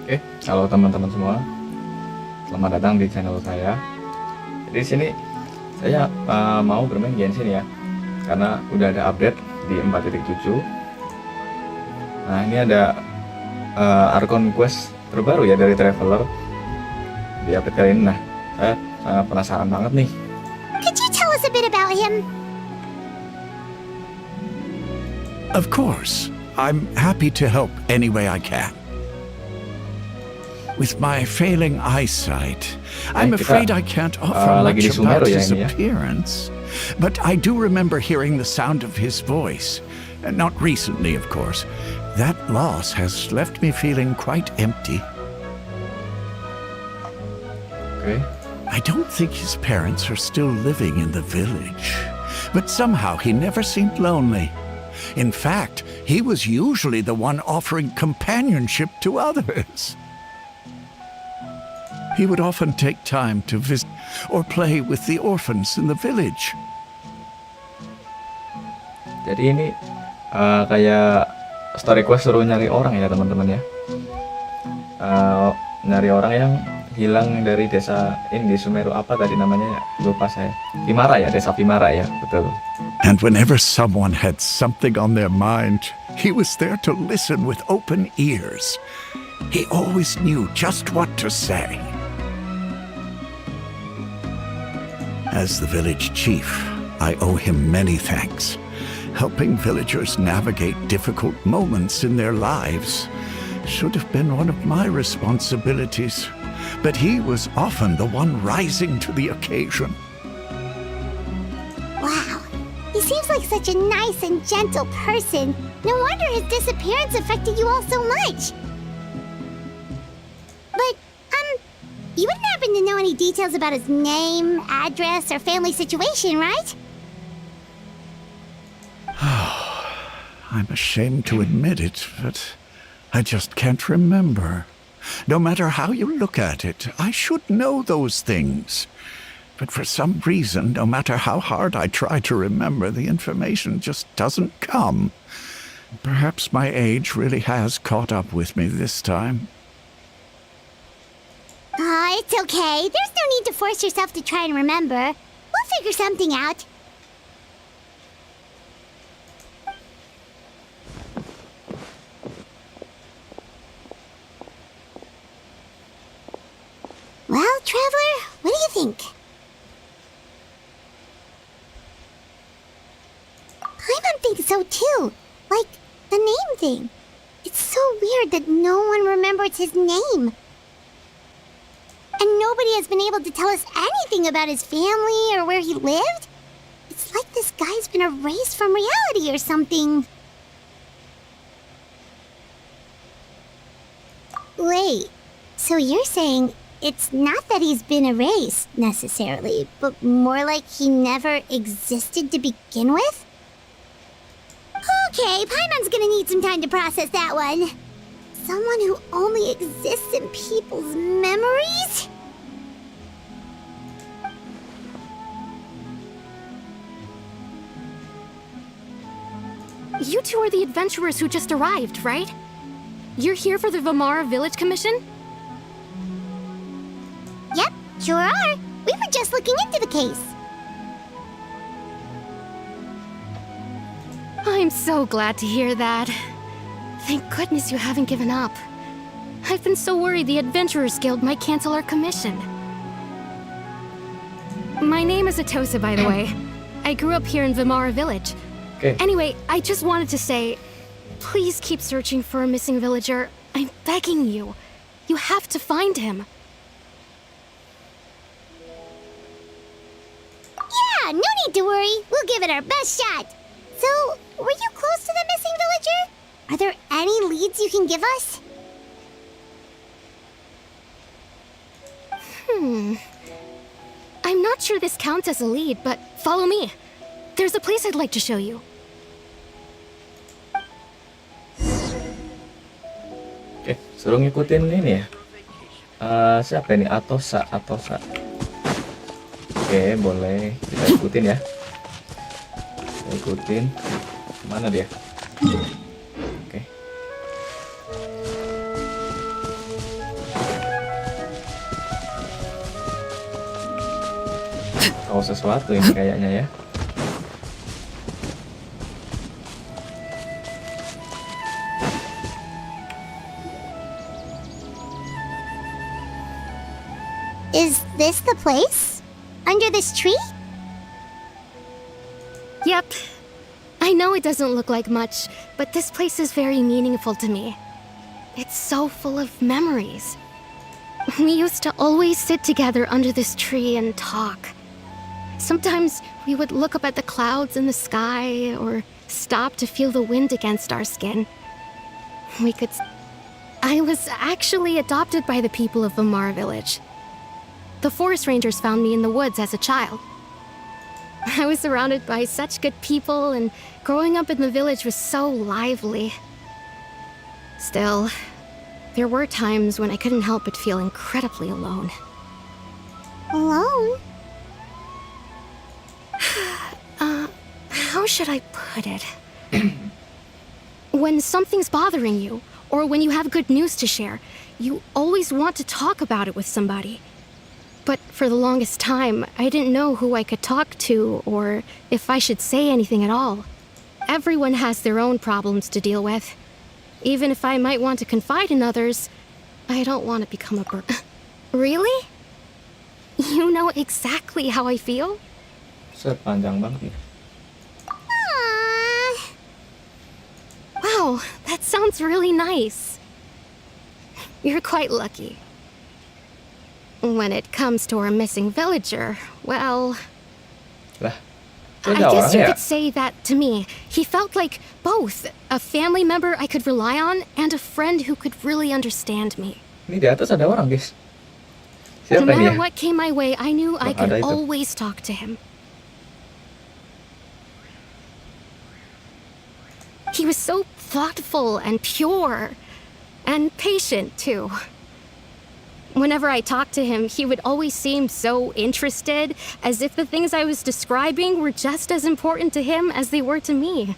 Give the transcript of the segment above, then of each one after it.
Oke, halo teman-teman semua. Selamat datang di channel saya. Jadi di sini saya mau bermain Genshin ya. Karena udah ada update di 4.7. Nah, ini ada Archon quest terbaru ya dari Traveler di update kali ini. Nah, saya penasaran banget nih. Could you tell us a bit about him? Of course. I'm happy to help any way I can. With my failing eyesight, I'm afraid I can't offer much about his appearance. But I do remember hearing the sound of his voice. Not recently, of course. That loss has left me feeling quite empty. Okay. I don't think his parents are still living in the village. But somehow he never seemed lonely. In fact, he was usually the one offering companionship to others. He would often take time to visit or play with the orphans in the village. Jadi ini kayak story quest suruh nyari orang ya teman-teman ya. Nyari orang yang hilang dari desa ini di Sumeru, apa tadi namanya? Lupa saya. Vimara ya, desa Vimara ya, betul. And whenever someone had something on their mind, he was there to listen with open ears. He always knew just what to say. As the village chief, I owe him many thanks. Helping villagers navigate difficult moments in their lives should have been one of my responsibilities, but he was often the one rising to the occasion. Wow, he seems like such a nice and gentle person. No wonder his disappearance affected you all so much. But, you wouldn't happen to know any details about his name, address, or family situation, right? I'm ashamed to admit it, but I just can't remember. No matter how you look at it, I should know those things. But for some reason, no matter how hard I try to remember, the information just doesn't come. Perhaps my age really has caught up with me this time. It's okay. There's no need to force yourself to try and remember. We'll figure something out. Well, Traveler, what do you think? Paimon thinks so too. Like, the name thing. It's so weird that no one remembers his name. And nobody has been able to tell us anything about his family or where he lived. It's like this guy's been erased from reality or something. Wait, so you're saying it's not that he's been erased, necessarily, but more like he never existed to begin with? Okay, Paimon's gonna need some time to process that one. Someone who only exists in people's memories? You two are the adventurers who just arrived, right? You're here for the Vimara Village Commission? Yep, sure are. We were just looking into the case. I'm so glad to hear that. Thank goodness you haven't given up. I've been so worried the Adventurers Guild might cancel our commission. My name is Atosa, by the way. I grew up here in Vimara Village. Okay. Anyway, I just wanted to say, please keep searching for a missing villager. I'm begging you. You have to find him. Yeah, no need to worry. We'll give it our best shot. So, were you close to the missing villager? Are there any leads you can give us? I'm not sure this counts as a lead, but follow me. There's a place I'd like to show you. Oke, suruh ngikutin ini ya. Siapa ini? Atosa. Oke, boleh kita ikutin ya. Kita ikutin. Mana dia? Oke. tahu sesuatu ini kayaknya ya. Is this the place? Under this tree? Yep. I know it doesn't look like much, but this place is very meaningful to me. It's so full of memories. We used to always sit together under this tree and talk. Sometimes we would look up at the clouds in the sky or stop to feel the wind against our skin. I was actually adopted by the people of Vamar village. The forest rangers found me in the woods as a child. I was surrounded by such good people, and growing up in the village was so lively. Still, there were times when I couldn't help but feel incredibly alone. Alone? How should I put it? When something's bothering you, or when you have good news to share, you always want to talk about it with somebody. But for the longest time, I didn't know who I could talk to, or if I should say anything at all. Everyone has their own problems to deal with. Even if I might want to confide in others, I don't want to become a burden. Really? You know exactly how I feel? Set panjang banget nih. Aww. Wow, that sounds really nice. You're quite lucky. When it comes to our missing villager, well... Lah, I itu ada guess you orangnya ya? could say that to me. He felt like both a family member I could rely on and a friend who could really understand me. Ini di atas ada orang, guys. No Siapa matter dia? what came my way, I knew I Bang, ada could itu. always talk to him. He was so thoughtful and pure, and patient too. Whenever I talked to him, he would always seem so interested, as if the things I was describing were just as important to him as they were to me.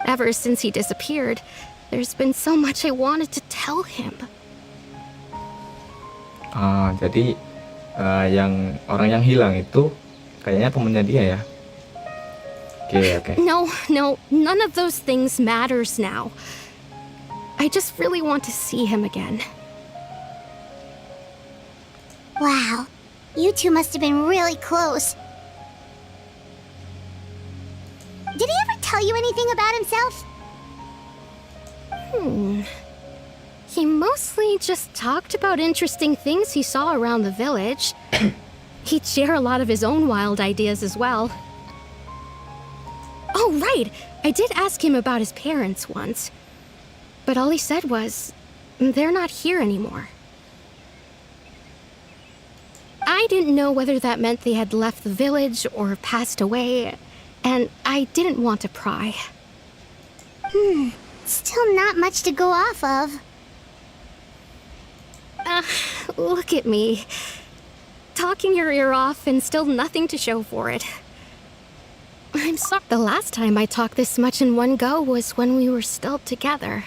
Ever since he disappeared, there's been so much I wanted to tell him. Jadi yang orang yang hilang itu kayaknya temennya dia ya. Oke. No, none of those things matters now. I just really want to see him again. Wow. You two must have been really close. Did he ever tell you anything about himself? He mostly just talked about interesting things he saw around the village. He'd share a lot of his own wild ideas as well. Oh, right! I did ask him about his parents once. But all he said was, they're not here anymore. I didn't know whether that meant they had left the village or passed away, and I didn't want to pry. Still not much to go off of. Look at me. Talking your ear off and still nothing to show for it. I'm sorry. The last time I talked this much in one go was when we were still together.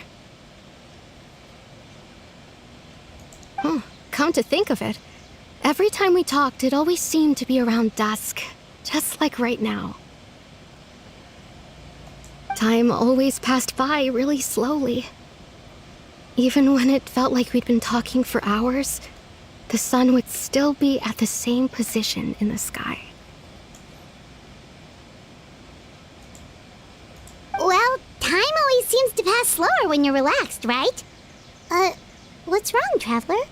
Come to think of it, every time we talked, it always seemed to be around dusk, just like right now. Time always passed by really slowly. Even when it felt like we'd been talking for hours, the sun would still be at the same position in the sky. Well, time always seems to pass slower when you're relaxed, right? What's wrong, Traveler?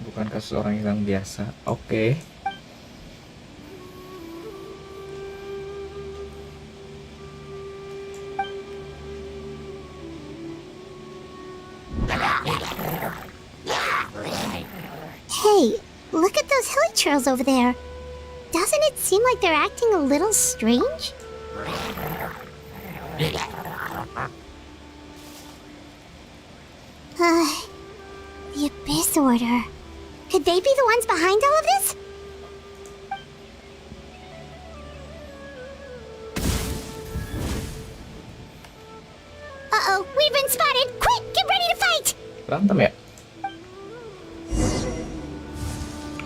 Bukan kasus orang hilang biasa. Oke. Hey, look at those hilly trails over there. Doesn't it seem like they're acting a little strange? The Abyss Order. Could they be the ones behind all of this? We've been spotted! Quick, get ready to fight! Berantem ya?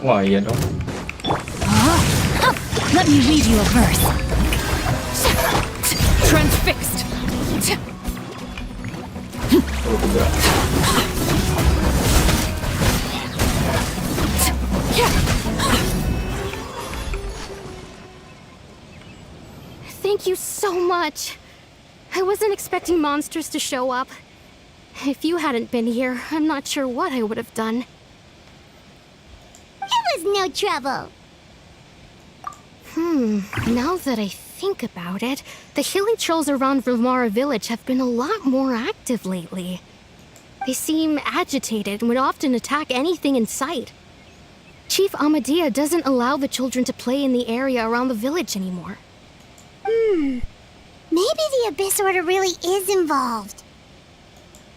Wah iya dong. Let me read you a verse. Transfixed. Oh, udah. Thank you so much. I wasn't expecting monsters to show up. If you hadn't been here, I'm not sure what I would have done. It was no trouble. Now that I think about it, the hilly trolls around Vimara village have been a lot more active lately. They seem agitated and would often attack anything in sight. Chief Amadea doesn't allow the children to play in the area around the village anymore. Maybe the Abyss Order really is involved.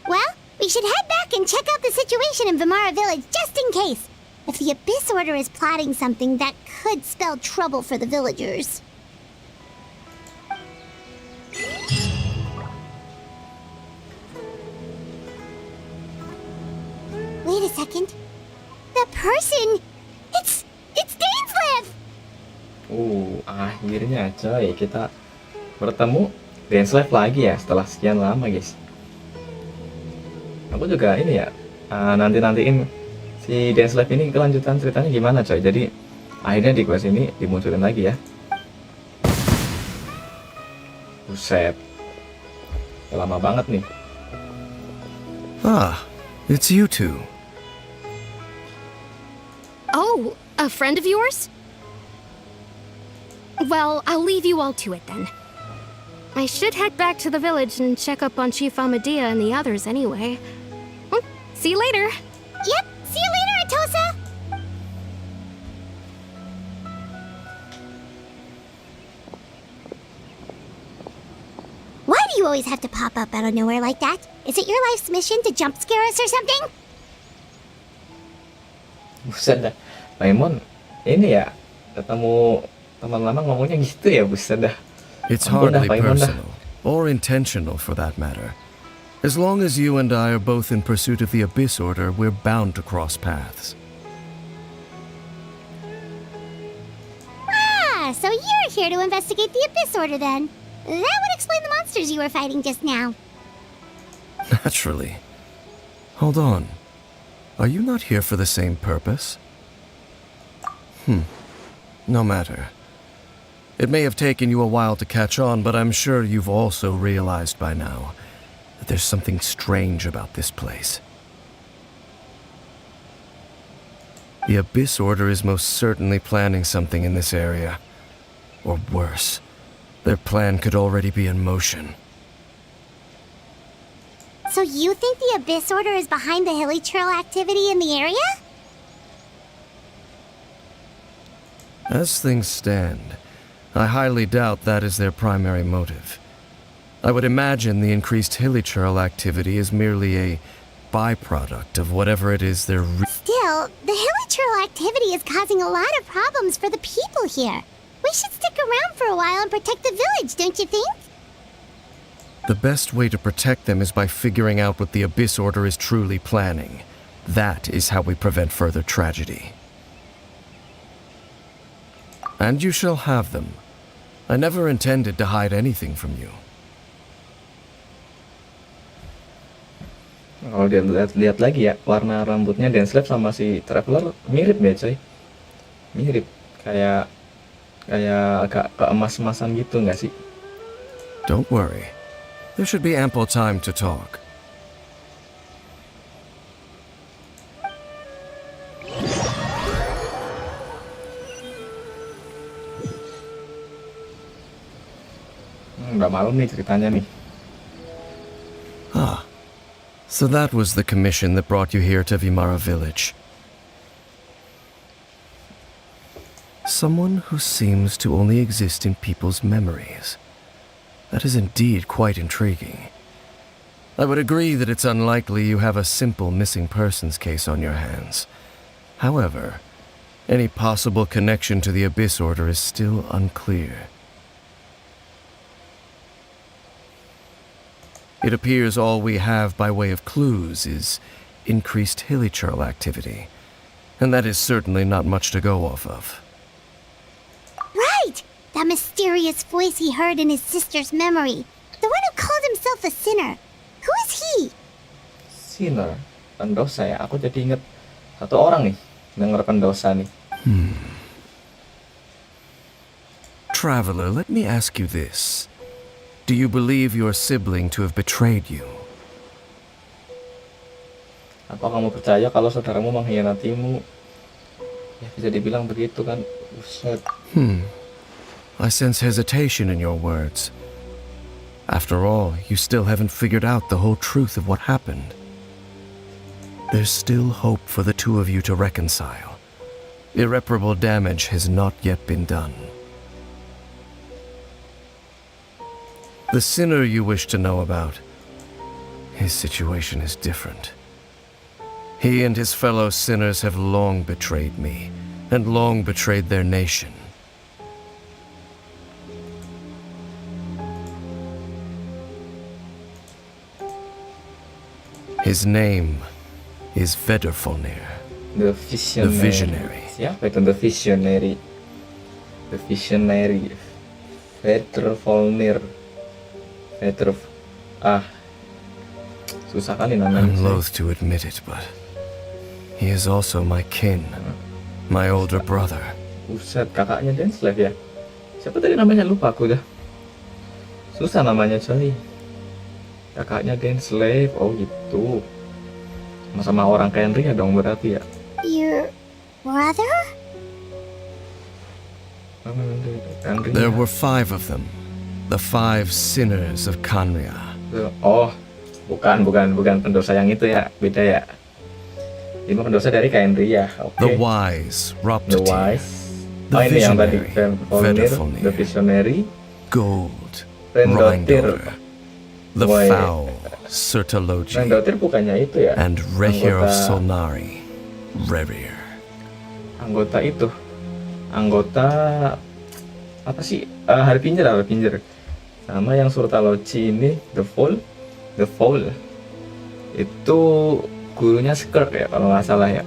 Well, we should head back and check out the situation in Vimara village just in case. If the Abyss Order is plotting something, that could spell trouble for the villagers. Wait a second. That person! It's Dainslev! Akhirnya coy, kita bertemu Dainslev lagi ya setelah sekian lama guys. Aku juga ini ya, nanti-nantiin si Dainslev ini kelanjutan ceritanya gimana coy. Jadi akhirnya di quest ini dimunculin lagi ya. Buset, udah lama banget nih. Ah, it's you two. Oh, a friend of yours? Well, I'll leave you all to it then. I should head back to the village and check up on Chief Amadea and the others anyway. See you later. Yep, see you later, Atosa! Why do you always have to pop up out of nowhere like that? Is it your life's mission to jump scare us or something? Buset dah, Paimon ini ya ketemu teman lama ngomongnya gitu ya, buset dah. It's Ampun dah, hardly Paimon dah. personal, or intentional for that matter. As long as you and I are both in pursuit of the Abyss Order, we're bound to cross paths. Ah, so you're here to investigate the Abyss Order then. That would explain the monsters you were fighting just now. Naturally. Hold on. Are you not here for the same purpose? No matter. It may have taken you a while to catch on, but I'm sure you've also realized by now that there's something strange about this place. The Abyss Order is most certainly planning something in this area. Or worse, their plan could already be in motion. So you think the Abyss Order is behind the hilly trail activity in the area? As things stand, I highly doubt that is their primary motive. I would imagine the increased hilly trail activity is merely a byproduct of whatever it is they're Still, the hilly trail activity is causing a lot of problems for the people here. We should stick around for a while and protect the village, don't you think? The best way to protect them is by figuring out what the Abyss Order is truly planning. That is how we prevent further tragedy. And you shall have them. I never intended to hide anything from you. Kalau dia lihat lagi ya, warna rambutnya Dainslev sama si Traveler mirip ya coy. Mirip, kayak agak keemas-emasan gitu nggak sih? Don't worry. There should be ample time to talk. Udah malam nih ceritanya nih. Ah, so that was the commission that brought you here to Vimara village. Someone who seems to only exist in people's memories. That is indeed quite intriguing. I would agree that it's unlikely you have a simple missing persons case on your hands. However, any possible connection to the Abyss Order is still unclear. It appears all we have by way of clues is increased hilichurl activity, and that is certainly not much to go off of. Right! That mysterious voice he heard in his sister's memory. The one who called himself a sinner. Who is he? Sinner, pendosa ya. Aku jadi inget satu orang nih, denger pendosa nih. Traveler, let me ask you this. Do you believe your sibling to have betrayed you? Apa kamu percaya kalau saudaramu mengkhianatimu? Ya bisa dibilang begitu kan. Buset. I sense hesitation in your words. After all, you still haven't figured out the whole truth of what happened. There's still hope for the two of you to reconcile. Irreparable damage has not yet been done. The sinner you wish to know about, his situation is different. He and his fellow sinners have long betrayed me, and long betrayed their nation. His name is Vedrfolnir. The The Visionary. Siapa itu The Visionary? The Visionary. Vedrfolnir. Susah kali namanya. I'm loath to admit it, but he is also my kin, my older brother. Buset, kakaknya Denslave ya? Siapa tadi namanya? Lupa aku dah. Susah namanya coy. Kakaknya Denslave, oh gitu. Sama orang kayak Henry ya dong berarti ya? Your brother? Henry. There were 5 of them, the 5 sinners of Kanria. Oh, bukan pendosa yang itu ya, beda ya. Ini pendosa dari Henry ya, oke. The wise, The Roptati. Wise. The Oh ini yang tadi Visionary, The Visionary. Gold, Rendotir. Reindotir. The Why- foul, Sertologi. Rendotir bukannya itu ya? And Rehir of Anggota- Solnari, Rerir. Anggota itu. Anggota apa sih? Harbinger. Sama yang Surtalogi ini The Foul. Itu gurunya Skirk ya kalau nggak salah ya.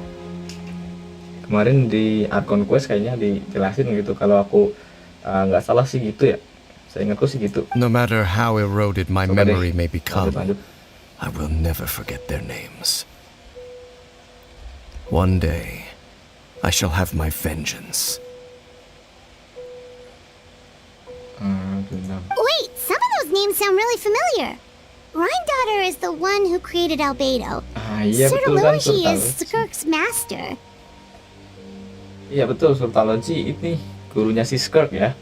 Kemarin di Archon Quest kayaknya dijelasin gitu, kalau aku nggak salah sih gitu ya. Saya ingatku sih gitu. No matter how eroded my Coba deh, memory may become, lanjut. I will never forget their names. One day, I shall have my vengeance. Wait, some of those names sound really familiar. Rhine is the one who created Albedo. Iya betul kan Surtalogi is Surtalogi. Skirk's master. Iya betul, Surtalogi ini gurunya si Skirk ya.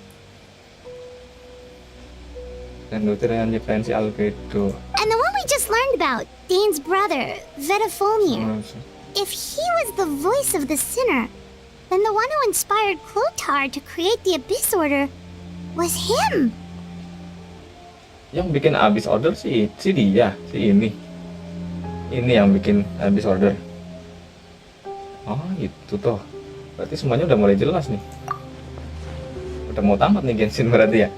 Dan Dotir yang referensi Albedo. And the one we just learned about, Dane's brother, Vedrfolnir. If he was the voice of the sinner, then the one who inspired Clotar to create the Abyss Order was him. Yang bikin Abyss Order si dia, si ini. Ini yang bikin Abyss Order. Oh gitu toh. Berarti semuanya udah mulai jelas nih. Udah mau tamat nih Genshin berarti ya.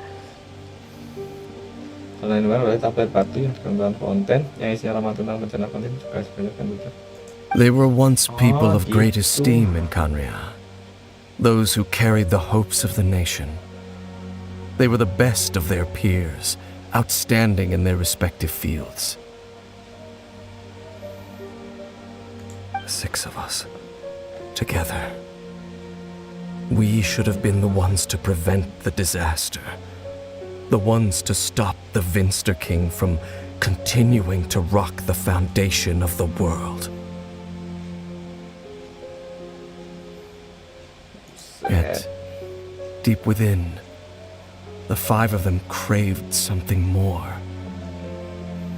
Kalau ini baru berarti tablet batu yang terkembang konten yang isinya ramah tentang bencana konten juga sebanyak kan betul. They were once people Oh, of great gitu. esteem in Kanria, those who carried the hopes of the nation. They were the best of their peers, outstanding in their respective fields. 6 of us, together. We should have been the ones to prevent the disaster. The ones to stop the Vinster King from continuing to rock the foundation of the world. Yet, deep within, the 5 of them craved something more.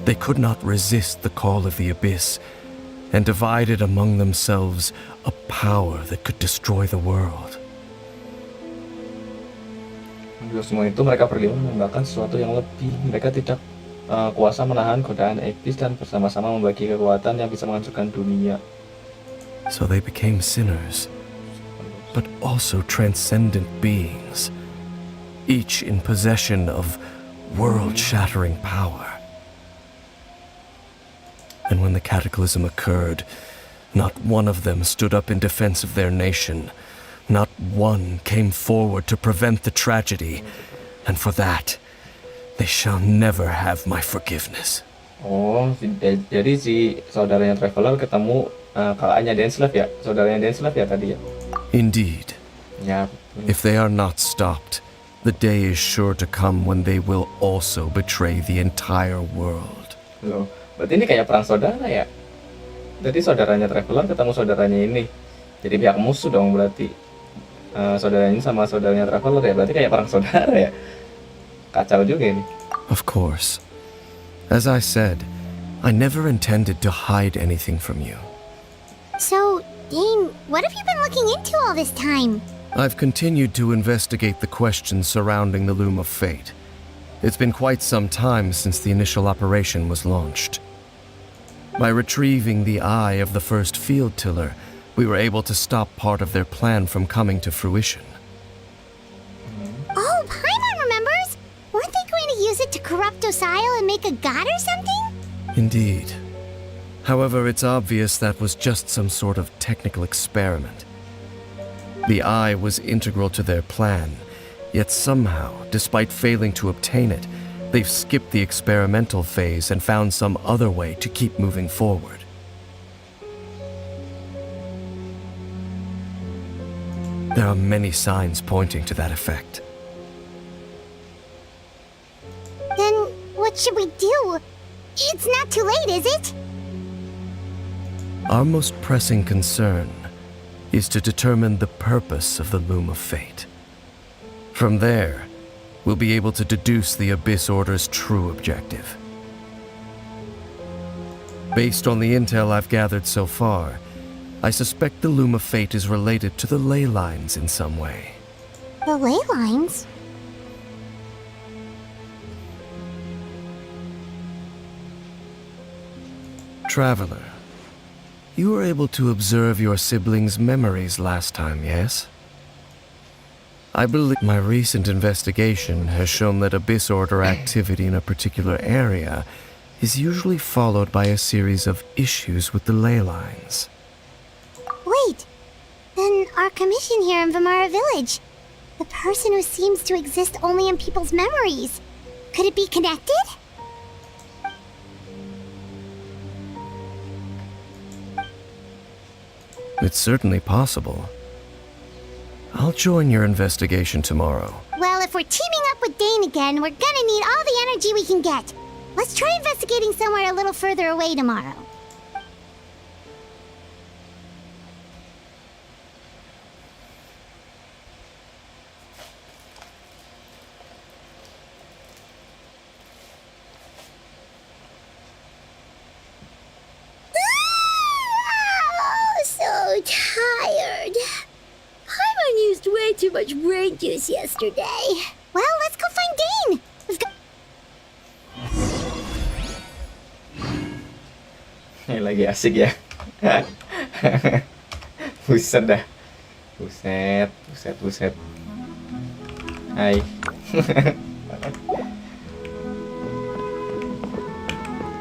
They could not resist the call of the Abyss, and divided among themselves a power that could destroy the world. Untuk semua itu mereka berlima menambahkan sesuatu yang lebih. Mereka tidak kuasa menahan godaan iblis dan bersama-sama membagi kekuatan yang bisa menghancurkan dunia. So they became sinners, but also transcendent beings, each in possession of world-shattering power. And when the cataclysm occurred, not one of them stood up in defense of their nation. Not one came forward to prevent the tragedy. And for that, they shall never have my forgiveness. Oh, jadi si saudaranya Traveler ketemu kakaknya Denslav ya? Saudaranya Denslav ya tadi ya? Indeed. Ya. If they are not stopped, the day is sure to come when they will also betray the entire world. Loh, berarti ini kayak perang saudara ya? Jadi saudaranya Traveler ketemu saudaranya ini. Jadi pihak musuh dong berarti. Saudaranya ini sama saudaranya Traveler ya? Berarti kayak perang saudara ya? Kacau juga ini. Of course. As I said, I never intended to hide anything from you. So, Dane, what have you been looking into all this time? I've continued to investigate the questions surrounding the Loom of Fate. It's been quite some time since the initial operation was launched. By retrieving the eye of the first field tiller, we were able to stop part of their plan from coming to fruition. Oh, Paimon remembers! Weren't they going to use it to corrupt Osial and make a god or something? Indeed. However, it's obvious that was just some sort of technical experiment. The eye was integral to their plan, yet somehow, despite failing to obtain it, they've skipped the experimental phase and found some other way to keep moving forward. There are many signs pointing to that effect. Then what should we do? It's not too late, is it? Our most pressing concern is to determine the purpose of the Loom of Fate. From there, we'll be able to deduce the Abyss Order's true objective. Based on the intel I've gathered so far, I suspect the Loom of Fate is related to the ley lines in some way. The ley lines? Traveler, you were able to observe your siblings' memories last time, yes? I believe my recent investigation has shown that Abyss Order activity in a particular area is usually followed by a series of issues with the ley lines. Wait, then our commission here in Vimara Village, the person who seems to exist only in people's memories, could it be connected? It's certainly possible. I'll join your investigation tomorrow. Well, if we're teaming up with Dane again, we're gonna need all the energy we can get. Let's try investigating somewhere a little further away tomorrow. So tired. Paimon used way too much brain juice yesterday. Well, let's go find Dane. We've got... Ini lagi asik ya. Buset dah. Buset. Hai.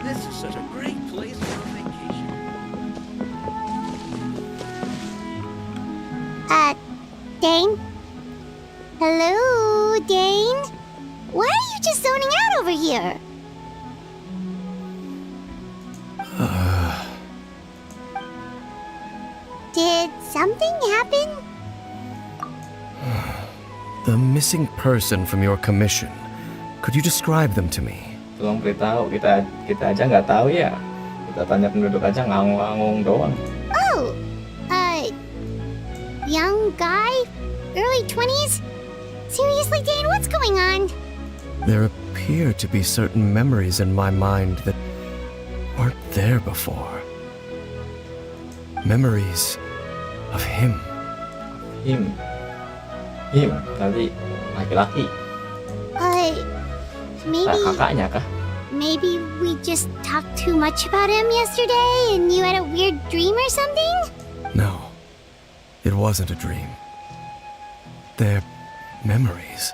This is such a great place for a vacation. Dane? Hello, Dane? Why are you just zoning out over here? Did something happen? The missing person from your commission. Could you describe them to me? Tolong beritahu, kita aja nggak tahu ya. Kita tanya penduduk aja ngangung-ngangung doang. Oh, young guy? Early 20s? Seriously, Dane, what's going on? There appear to be certain memories in my mind that weren't there before. Memories of him. Him, tadi laki-laki. Kakaknya kah? Maybe we just talked too much about him yesterday and you had a weird dream or something? No, it wasn't a dream. They're memories.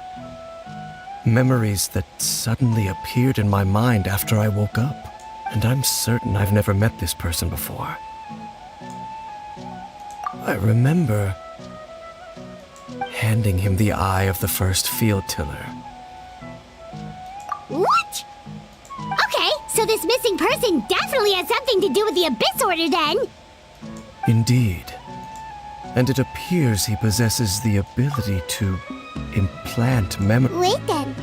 Memories that suddenly appeared in my mind after I woke up. And I'm certain I've never met this person before. I remember handing him the eye of the first field tiller. What? Okay, so this missing person definitely has something to do with the Abyss Order then. Indeed. And it appears he possesses the ability to implant memory. Wait then.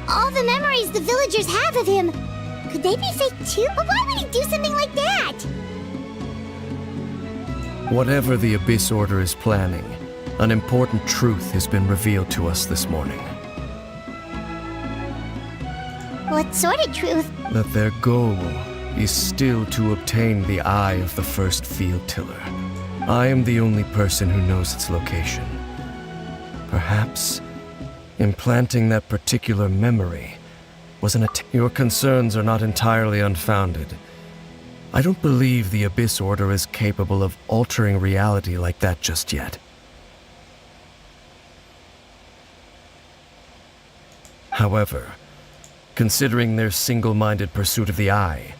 All the memories the villagers have of him, could they be fake too? But why would he do something like that? Whatever the Abyss Order is planning, an important truth has been revealed to us this morning. What sort of truth? That their goal is still to obtain the eye of the first field tiller. I am the only person who knows its location. Perhaps implanting that particular memory was an attempt. Your concerns are not entirely unfounded. I don't believe the Abyss Order is capable of altering reality like that just yet. However, considering their single-minded pursuit of the eye,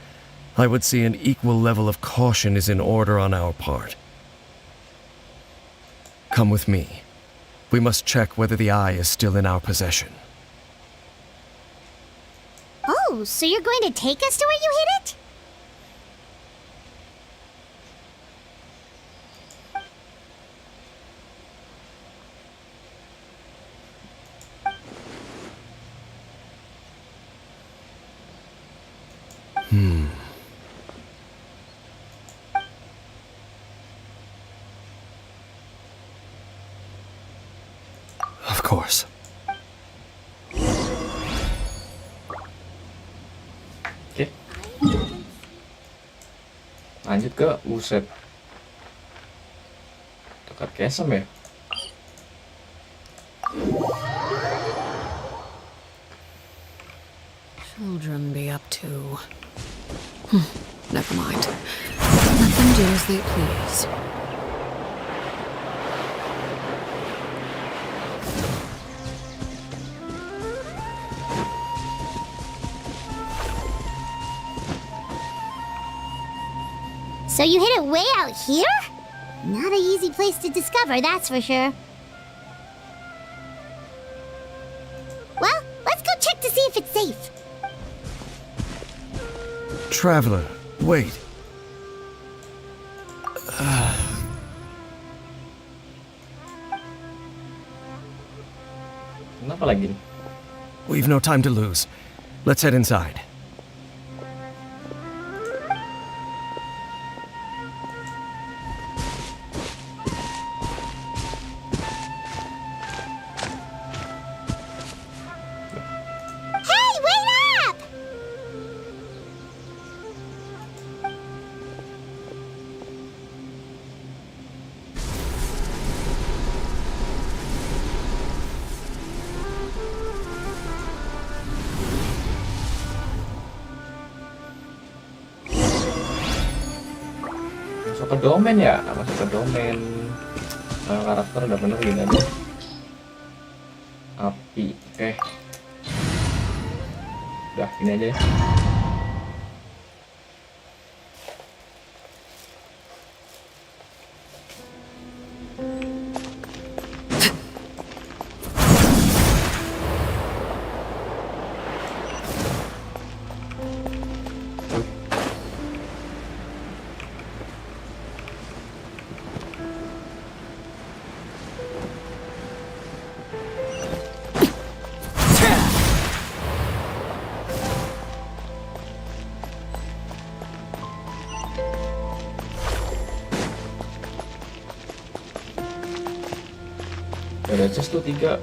I would say an equal level of caution is in order on our part. Come with me. We must check whether the eye is still in our possession. Oh, so you're going to take us to where you hid it? Of course. Oke. Lanjut ke buset. Dekat Kesem ya? Children be up to. Never mind. Let them do as they please. So you hid it way out here? Not an easy place to discover, that's for sure. Well, let's go check to see if it's safe. Traveler, wait. Kenapa lagi nih? We've no time to lose. Let's head inside. Hey, wait up! Masuk ke domain ya? Masuk ke domain. Karakter udah bener gini aja. Api, oke. Udah, gini aja ya. Ada chest tuh 3.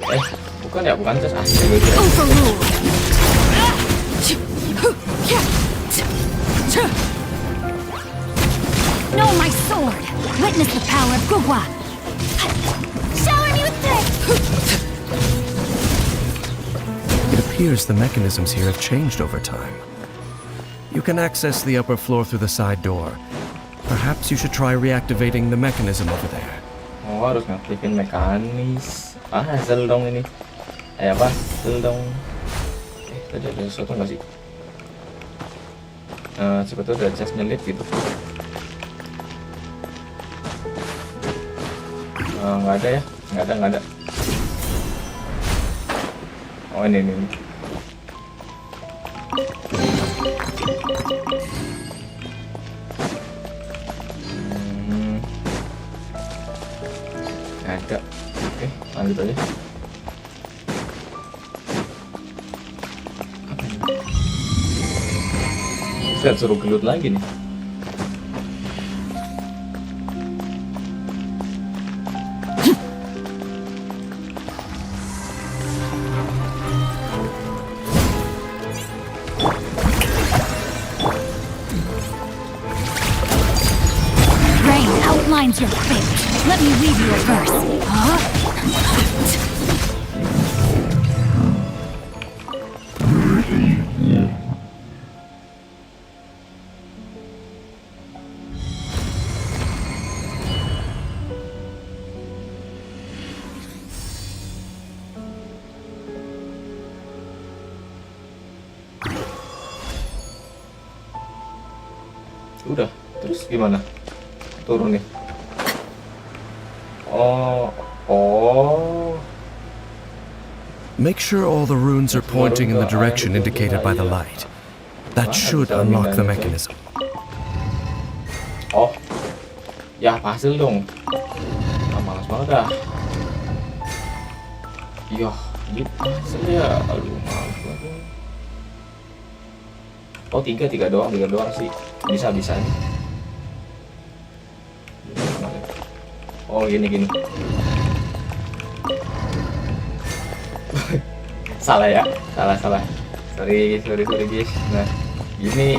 Bukan ya, bukan chest asli. Overruled. Know my sword. Witness the power of Gugwa. Shower me with this! It appears the mechanisms here have changed over time. You can access the upper floor through the side door. Perhaps you should try reactivating the mechanism over there. Oh, harus ngaktifin mekanis. Hasil dong ini. Apa? Hasil dong. Tadi ada sesuatu nggak sih? Siapa tuh ada chest nyelip gitu. Nggak ada ya, nggak ada. Oh ini. Ada. Oke, lanjut aja. Saya suruh gelut lagi nih. Rain outlines your fate. Let me read you a verse. Huh? Udah, terus gimana? Turun nih. Oh. Make sure all the runes are pointing in the direction indicated by the light. That should unlock the mechanism. Oh. Ya, hasil dong. Malas banget dah. Iya, gitu hasil ya. Aduh, malas banget. Oh, tiga doang sih. Bisa nih. Oh, gini. Salah ya, salah. Sorry guys. Nah, gini.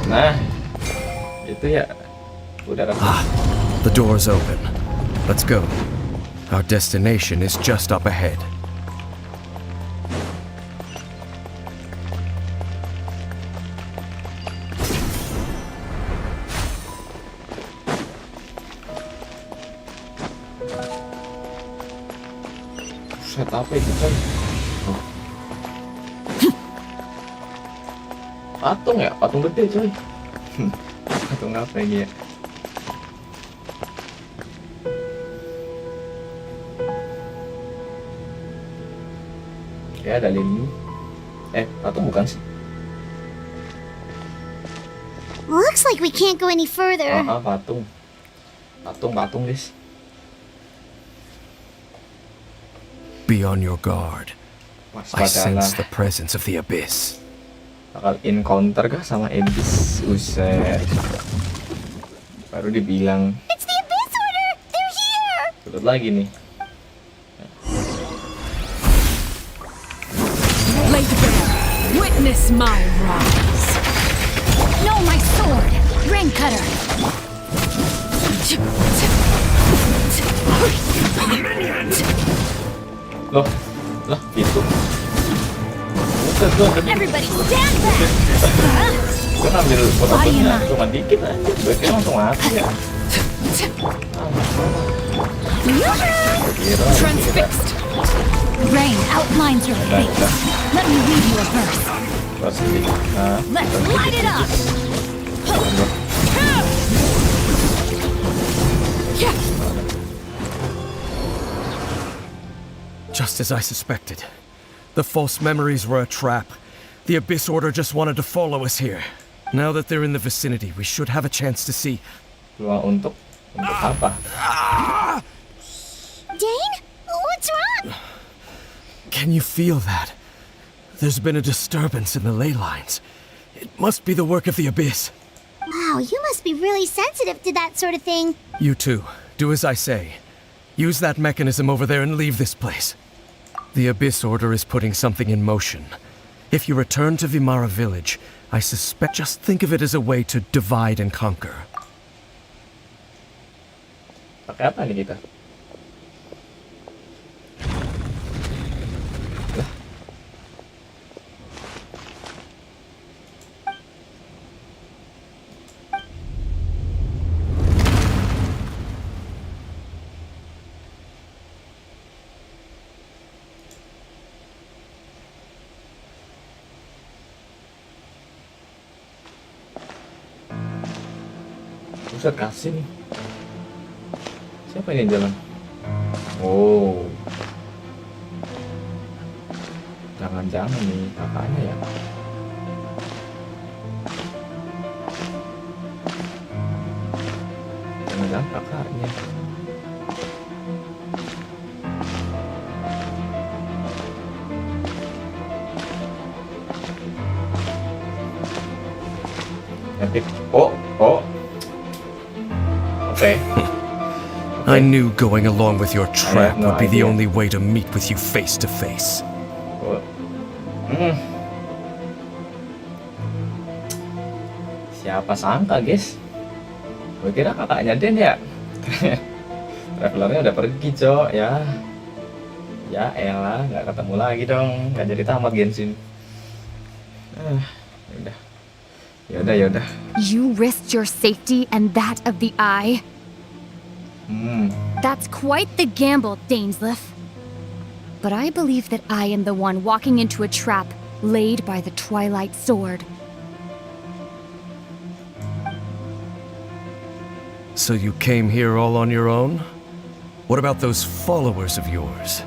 Nah, itu ya. Udah kan. The door's open. Let's go. Our destination is just up ahead. Set apa itu coy? Oh. Patung ya? Patung gede coy. Patung apa ini ya? Ya ada lilin. Patung bukan sih? Looks like we can't go any further. Patung guys. Be on your guard. I sense the presence of the abyss. Bakal encounter kah sama Abyss? Uset. Baru dibilang. It's the Abyss Order! They're here! Betul lagi nih. Blade Bear, witness my rise. No, my sword! Rain Cutter! Loh, gitu. Everybody stand back! Gue ngambil foto-fotonya cuma dikit aja. Gue langsung mati ya. Transfixed. Rain outlines your fate. Let me read you a verse. Let's light it up! Just as I suspected. The false memories were a trap. The Abyss Order just wanted to follow us here. Now that they're in the vicinity, we should have a chance to see. Untuk apa? Dane? What's wrong? Can you feel that? There's been a disturbance in the ley lines. It must be the work of the Abyss. Wow, you must be really sensitive to that sort of thing. You too. Do as I say. Use that mechanism over there and leave this place. The Abyss Order is putting something in motion. If you return to Vimara Village, I suspect just think of it as a way to divide and conquer. Pakai apa nih kita? Buset, kasih nih. Siapa ini yang jalan? Oh, jangan-jangan nih kakaknya ya. Jangan-jangan kakaknya. Epic. Oh. Okay. I knew going along with your trap no would be the idea. only way to meet with you face to face. Oh. Siapa sangka, guys? Gue kira kakaknya Den ya. Travelernya udah pergi, Cok. Ya elah, nggak ketemu lagi dong. Nggak jadi tamat Genshin. Yaudah. You risked your safety and that of the Eye. That's quite the gamble, Dainsleif. But I believe that I am the one walking into a trap laid by the Twilight Sword. So you came here all on your own? What about those followers of yours?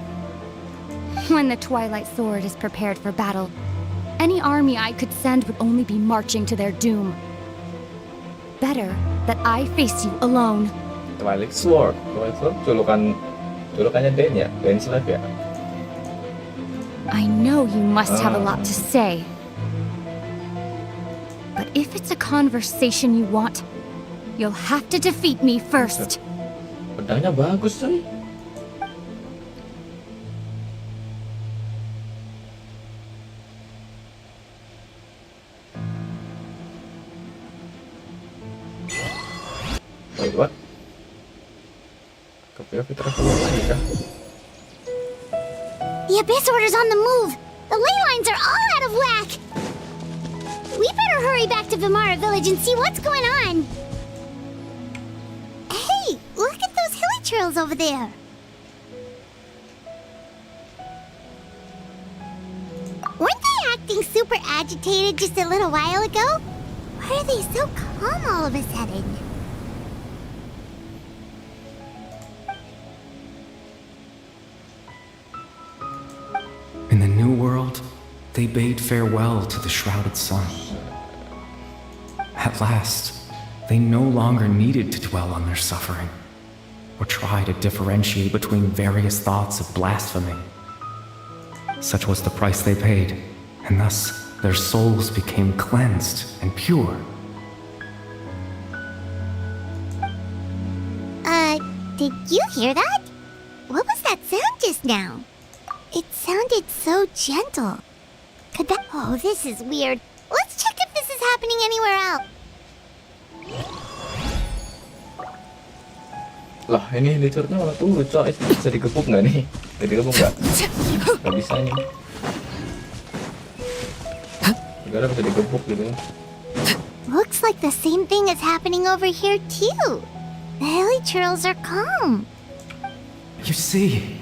When the Twilight Sword is prepared for battle, any army I could send would only be marching to their doom. Better that I face you alone. Twilight Sword julukannya Den ya, Dainsleif ya. I know you must have a lot to say. But if it's a conversation you want, you'll have to defeat me first. Pedangnya bagus, coy. Wait, what? Kepiye traveler lagi kah? The Abyss Order's on the move. The ley lines are all out of whack. We better hurry back to Vimara Village and see what's going on. Hey, look at those hilly trails over there. Weren't they acting super agitated just a little while ago? Why are they so calm all of a sudden? In the New World, they bade farewell to the shrouded sun. At last, they no longer needed to dwell on their suffering, or try to differentiate between various thoughts of blasphemy. Such was the price they paid, and thus their souls became cleansed and pure. Did you hear that? What was that sound just now? It sounded so gentle. Could that... Oh, this is weird. Let's check if this is happening anywhere else. Lah, ini liturnya malah turun, coy. Bisa digebuk nggak nih? Bisa digebuk nggak? Nggak bisa nih. Negara bisa digebuk gitu. Looks like the same thing is happening over here too. The hilly trails are calm. You see,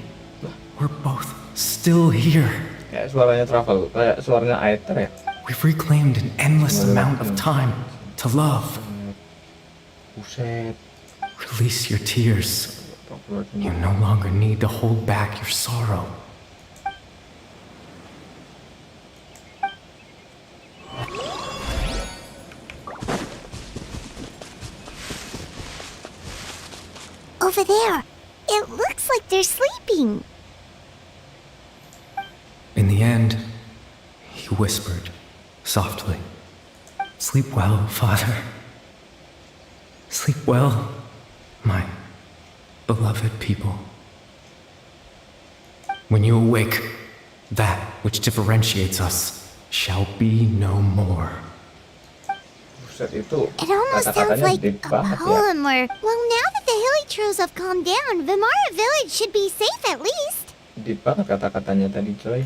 we're both still here. Kayak suaranya travel, kayak suaranya Aether ya. We've reclaimed an endless amount of time to love. Buset. Release your tears. You no longer need to hold back your sorrow. Over there. It looks like they're sleeping. In the end, he whispered softly, "Sleep well, Father. Sleep well, my beloved people. When you awake, that which differentiates us shall be no more." Buset, itu It almost sounds kata-katanya like deep a banget ya. poem or... Well, now that the hilly trails have calmed down, Vimara Village should be safe at least. Deep banget kata-katanya tadi, coy.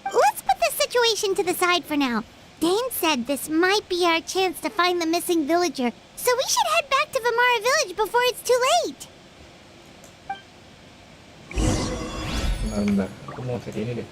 Let's put this situation to the side for now. Dane said this might be our chance to find the missing villager, so we should head back to Vimara Village before it's too late. Bentar, aku mau cek ini deh.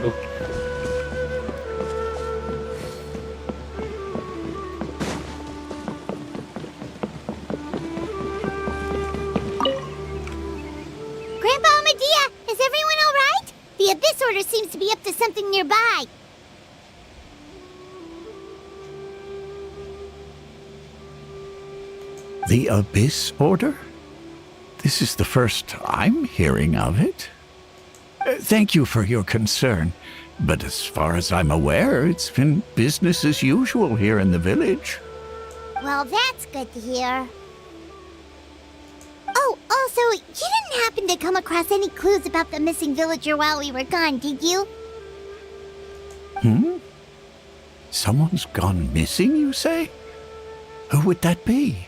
Aduh. Grandpa Medea, is everyone all right? The Abyss Order seems to be up to something nearby. The Abyss Order? This is the first I'm hearing of it. Thank you for your concern, but as far as I'm aware, it's been business as usual here in the village. Well, that's good to hear. Oh, also, you didn't happen to come across any clues about the missing villager while we were gone, did you? Someone's gone missing, you say? Who would that be?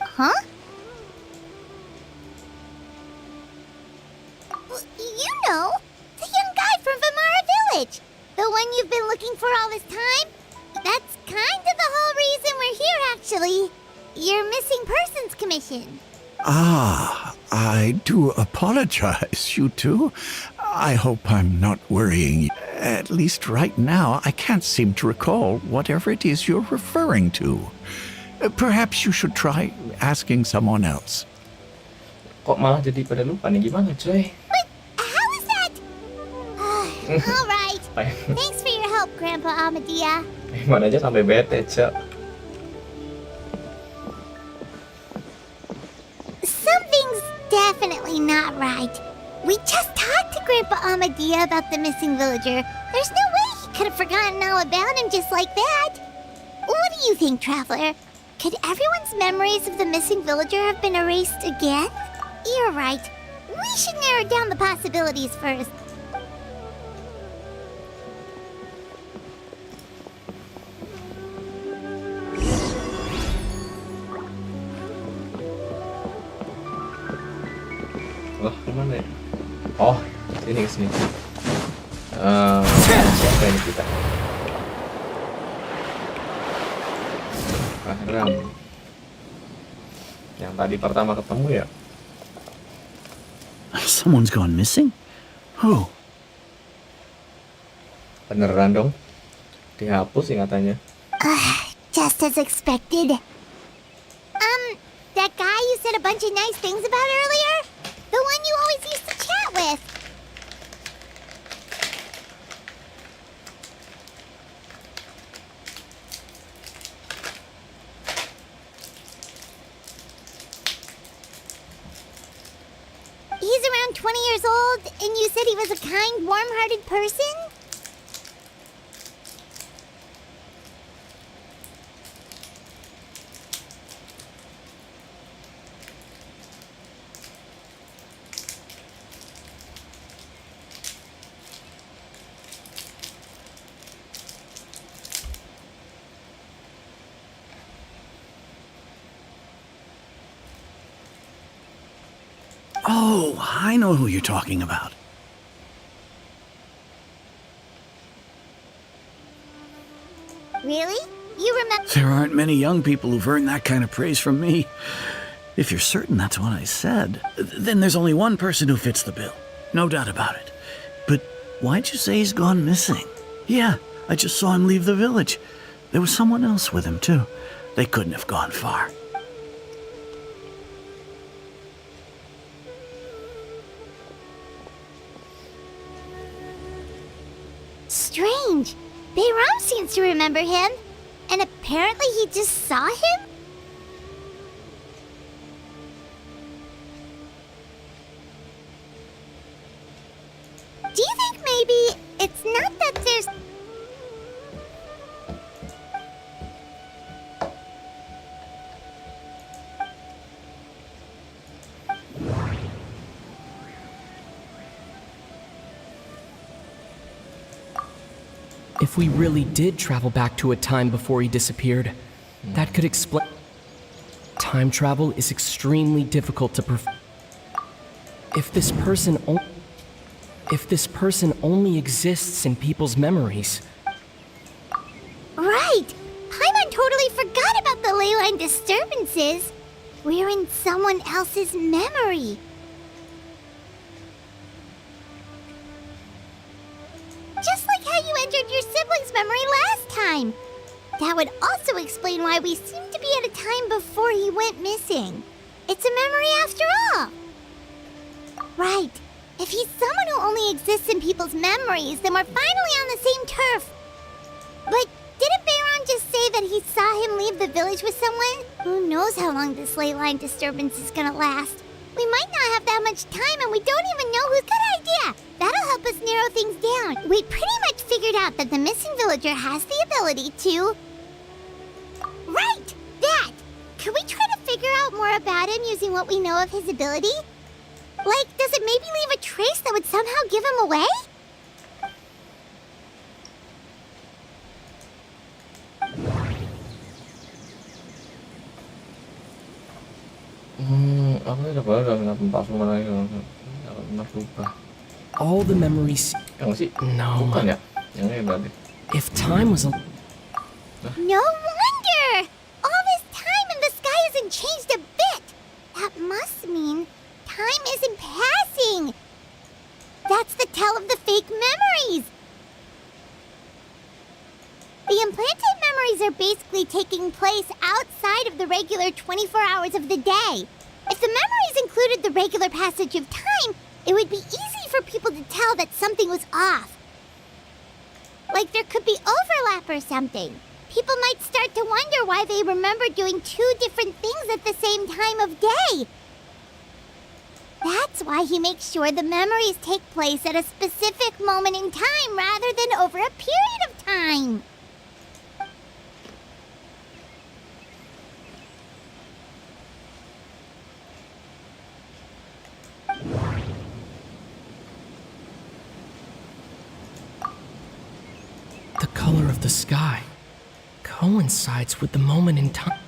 Huh? Well, you know, the young guy from Vimara Village. The one you've been looking for all this time. That's kind of the whole reason we're here, actually. Your Missing Persons Commission. Ah, I do apologize, you two. I hope I'm not worrying you. At least right now, I can't seem to recall whatever it is you're referring to. Perhaps you should try asking someone else. Kok malah jadi pada lupa nih, gimana coy? But how is that? All right. Thanks for your help, Grandpa Amadea. Gimana aja sampai bete, Cek. Something's definitely not right. We just talked to Grandpa Amadea about the missing villager. There's no way he could have forgotten all about him just like that. What do you think, Traveler? Could everyone's memories of the missing villager have been erased again? You're right. We should narrow down the possibilities first. Wah, kemana ya? Oh, sini kesini. Siapa ini kita? Ram. Yang tadi pertama ketemu ya? Someone's gone missing? Who? Beneran dong? Dihapus ingatannya. Just as expected. That guy you said a bunch of nice things about earlier? The one you always used to chat with. He's around 20 years old, and you said he was a kind, warm-hearted person? Oh, I know who you're talking about. Really? You remember? There aren't many young people who've earned that kind of praise from me. If you're certain that's what I said, then there's only one person who fits the bill. No doubt about it. But why'd you say he's gone missing? Yeah, I just saw him leave the village. There was someone else with him, too. They couldn't have gone far. Strange. Bayram seems to remember him. And apparently he just saw him? Do you think maybe it's not that there's... If we really did travel back to a time before he disappeared, that could explain... Time travel is extremely difficult to perform. If this person only exists in people's memories... Right! Paimon totally forgot about the ley line disturbances. We're in someone else's memory. memory last time. That would also explain why we seem to be at a time before he went missing. It's a memory after all. Right. If he's someone who only exists in people's memories, then we're finally on the same turf. But didn't Bayron just say that he saw him leave the village with someone? Who knows how long this ley line disturbance is gonna last? We might not have that much time, and we don't even know who's. Good idea! That'll help us narrow things down. We pretty much figured out that the missing villager has the ability to... Right! That! Can we try to figure out more about him using what we know of his ability? Like, does it maybe leave a trace that would somehow give him away? Aku coba udah kenapa lagi nggak lupa. All the memories. Yang sih? No. Bukan ya? Yang ini berarti. If time was a. No wonder! All this time and the sky hasn't changed a bit! That must mean time isn't passing! That's the tell of the fake memories! The implanted memories are basically taking place outside of the regular 24 hours of the day. If the memories included the regular passage of time, it would be easy for people to tell that something was off. Like there could be overlap or something. People might start to wonder why they remember doing two different things at the same time of day. That's why he makes sure the memories take place at a specific moment in time rather than over a period of time. The color of the sky coincides with the moment in time.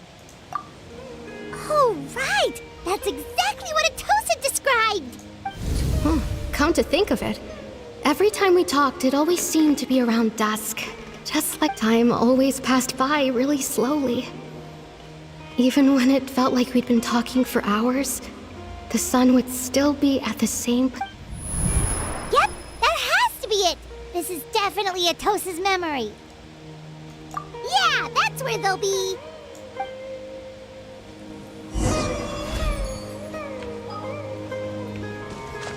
Oh, right! That's exactly what Atosa described! Come to think of it, every time we talked, it always seemed to be around dusk. Just like time always passed by really slowly. Even when it felt like we'd been talking for hours, the sun would still be at the same... Yep, that has to be it! This is definitely Atosa's memory. Yeah, that's where they'll be.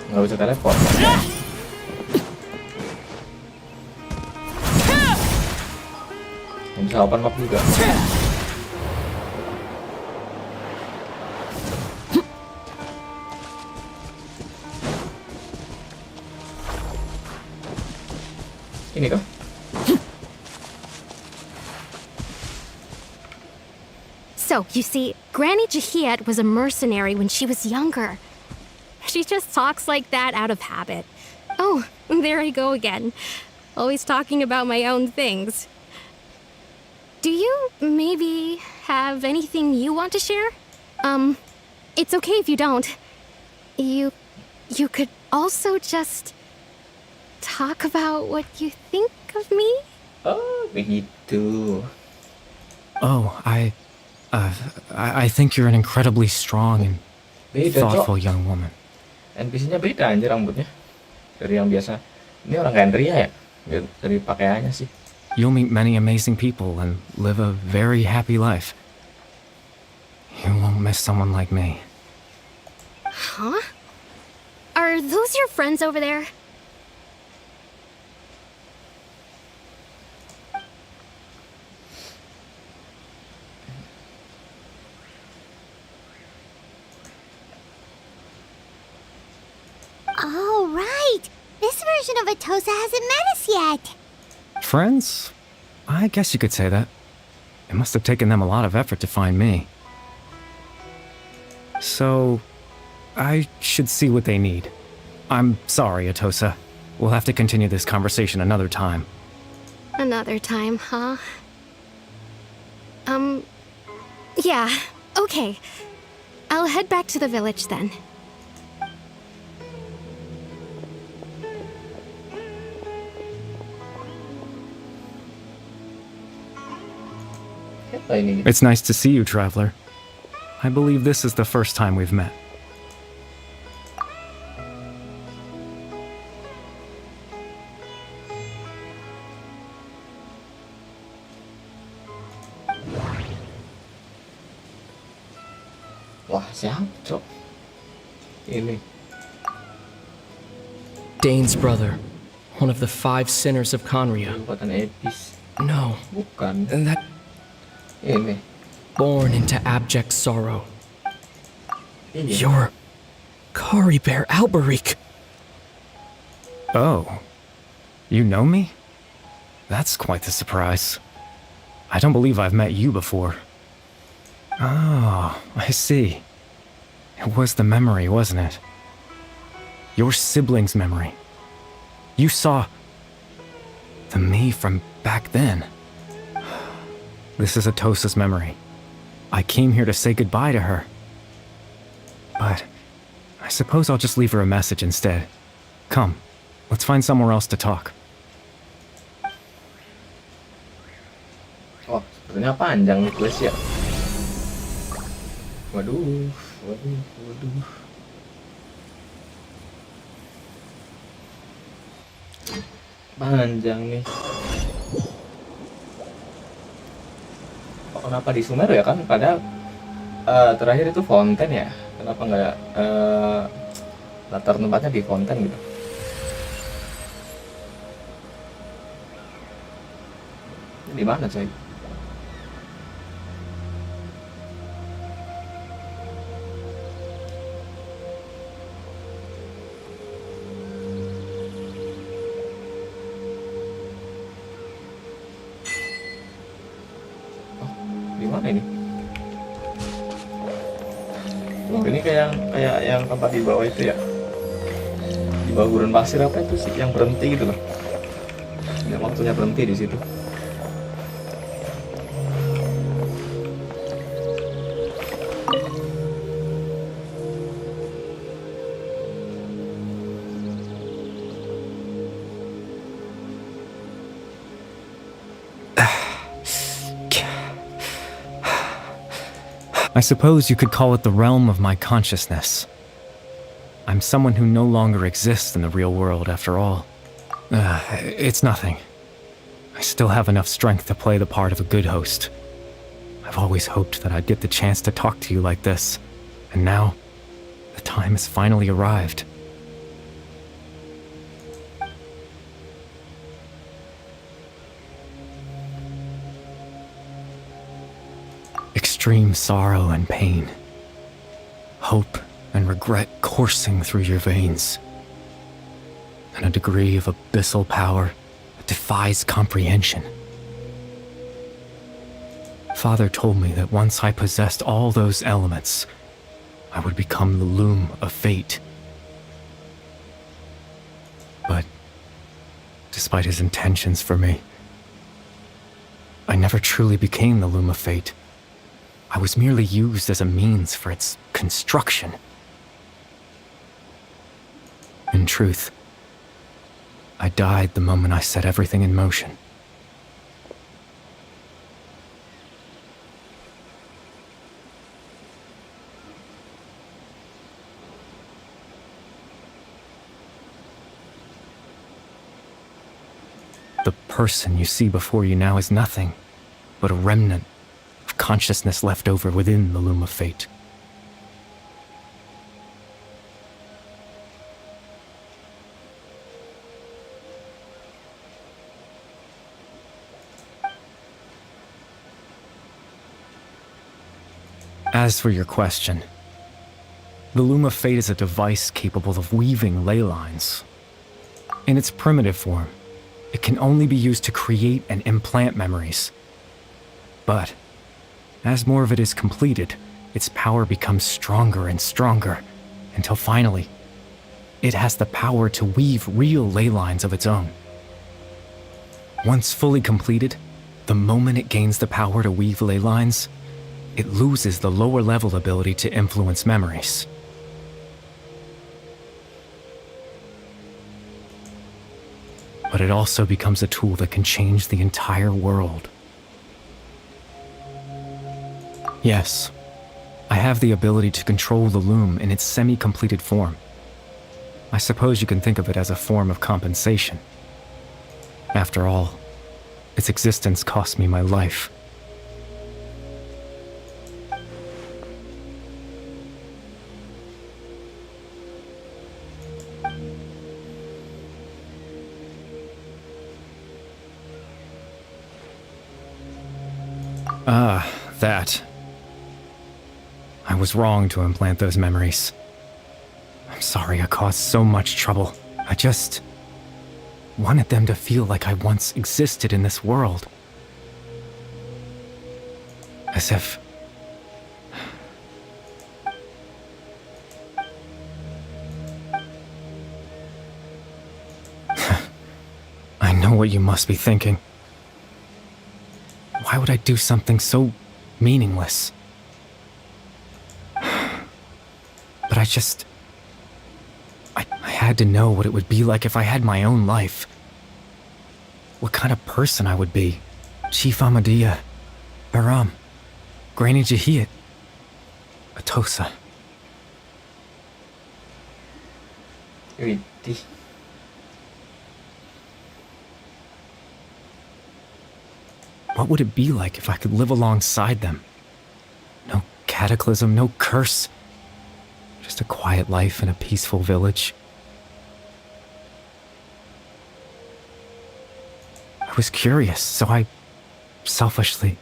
Nggak bisa teleport. Nggak bisa open map juga. Ini kah? So, you see, Granny Jahiet was a mercenary when she was younger. She just talks like that out of habit. Oh, there I go again. Always talking about my own things. Do you maybe have anything you want to share? It's okay if you don't. You could also just talk about what you think of me? Oh, begitu. Oh, I think you're an incredibly strong and Beda, thoughtful Cok. young woman. NPC-nya beda anjir rambutnya. Dari yang biasa. Ini orang Gandria ya? Dari pakaiannya sih. You'll meet many amazing people and live a very happy life. You won't miss someone like me. Huh? Are those your friends over there? Oh, right! This version of Atosa hasn't met us yet. Friends? I guess you could say that. It must have taken them a lot of effort to find me. So, I should see what they need. I'm sorry, Atosa. We'll have to continue this conversation another time. Another time, huh? Yeah, okay. I'll head back to the village then. Siapa ini? It's nice to see you, traveler. I believe this is the first time we've met. Wah, siapa, Cok? Ini. Dane's brother, one of the 5 sinners of Conria. Kekuatan epis. No, Bukan. and that Ini. born into abject sorrow. Iya. You're Kari Bear Alberic. Oh. You know me? That's quite the surprise. I don't believe I've met you before. Oh, I see. It was the memory, wasn't it? Your sibling's memory. You saw the me from back then. This is Atosa's memory. I came here to say goodbye to her. But I suppose I'll just leave her a message instead. Come, let's find somewhere else to talk. Oh, sepertinya panjang nih quest ya. Waduh, waduh, waduh. Panjang nih. Oh, kenapa di Sumer ya kan? Padahal terakhir itu Fonten ya. Kenapa nggak latar tempatnya di Fonten gitu? Di mana coy? Di mana ini? Oh, ini kayak yang tempat di bawah itu ya. Di bawah gurun pasir apa itu sih yang berhenti gitu loh. Ya, waktunya berhenti di situ. I suppose you could call it the realm of my consciousness. I'm someone who no longer exists in the real world after all. It's nothing. I still have enough strength to play the part of a good host. I've always hoped that I'd get the chance to talk to you like this, and now, the time has finally arrived. Extreme sorrow and pain, hope and regret coursing through your veins, and a degree of abyssal power that defies comprehension. Father told me that once I possessed all those elements, I would become the loom of fate. But, despite his intentions for me, I never truly became the loom of fate. I was merely used as a means for its construction. In truth, I died the moment I set everything in motion. The person you see before you now is nothing but a remnant of consciousness left over within the loom of fate. As for your question, the loom of fate is a device capable of weaving ley lines. In its primitive form, it can only be used to create and implant memories. But as more of it is completed, its power becomes stronger and stronger, until finally, it has the power to weave real ley lines of its own. Once fully completed, the moment it gains the power to weave ley lines, it loses the lower level ability to influence memories. But it also becomes a tool that can change the entire world. Yes, I have the ability to control the loom in its semi-completed form. I suppose you can think of it as a form of compensation. After all, its existence cost me my life. That. I was wrong to implant those memories. I'm sorry I caused so much trouble. I just wanted them to feel like I once existed in this world. As if... I know what you must be thinking. Why would I do something so meaningless? But I had to know what it would be like if I had my own life. What kind of person I would be. Chief Ahmadiyya, Baram, Granny Jahiyat, Atosa. Widih. What would it be like if I could live alongside them? No cataclysm, no curse. Just a quiet life in a peaceful village. I was curious, so I selfishly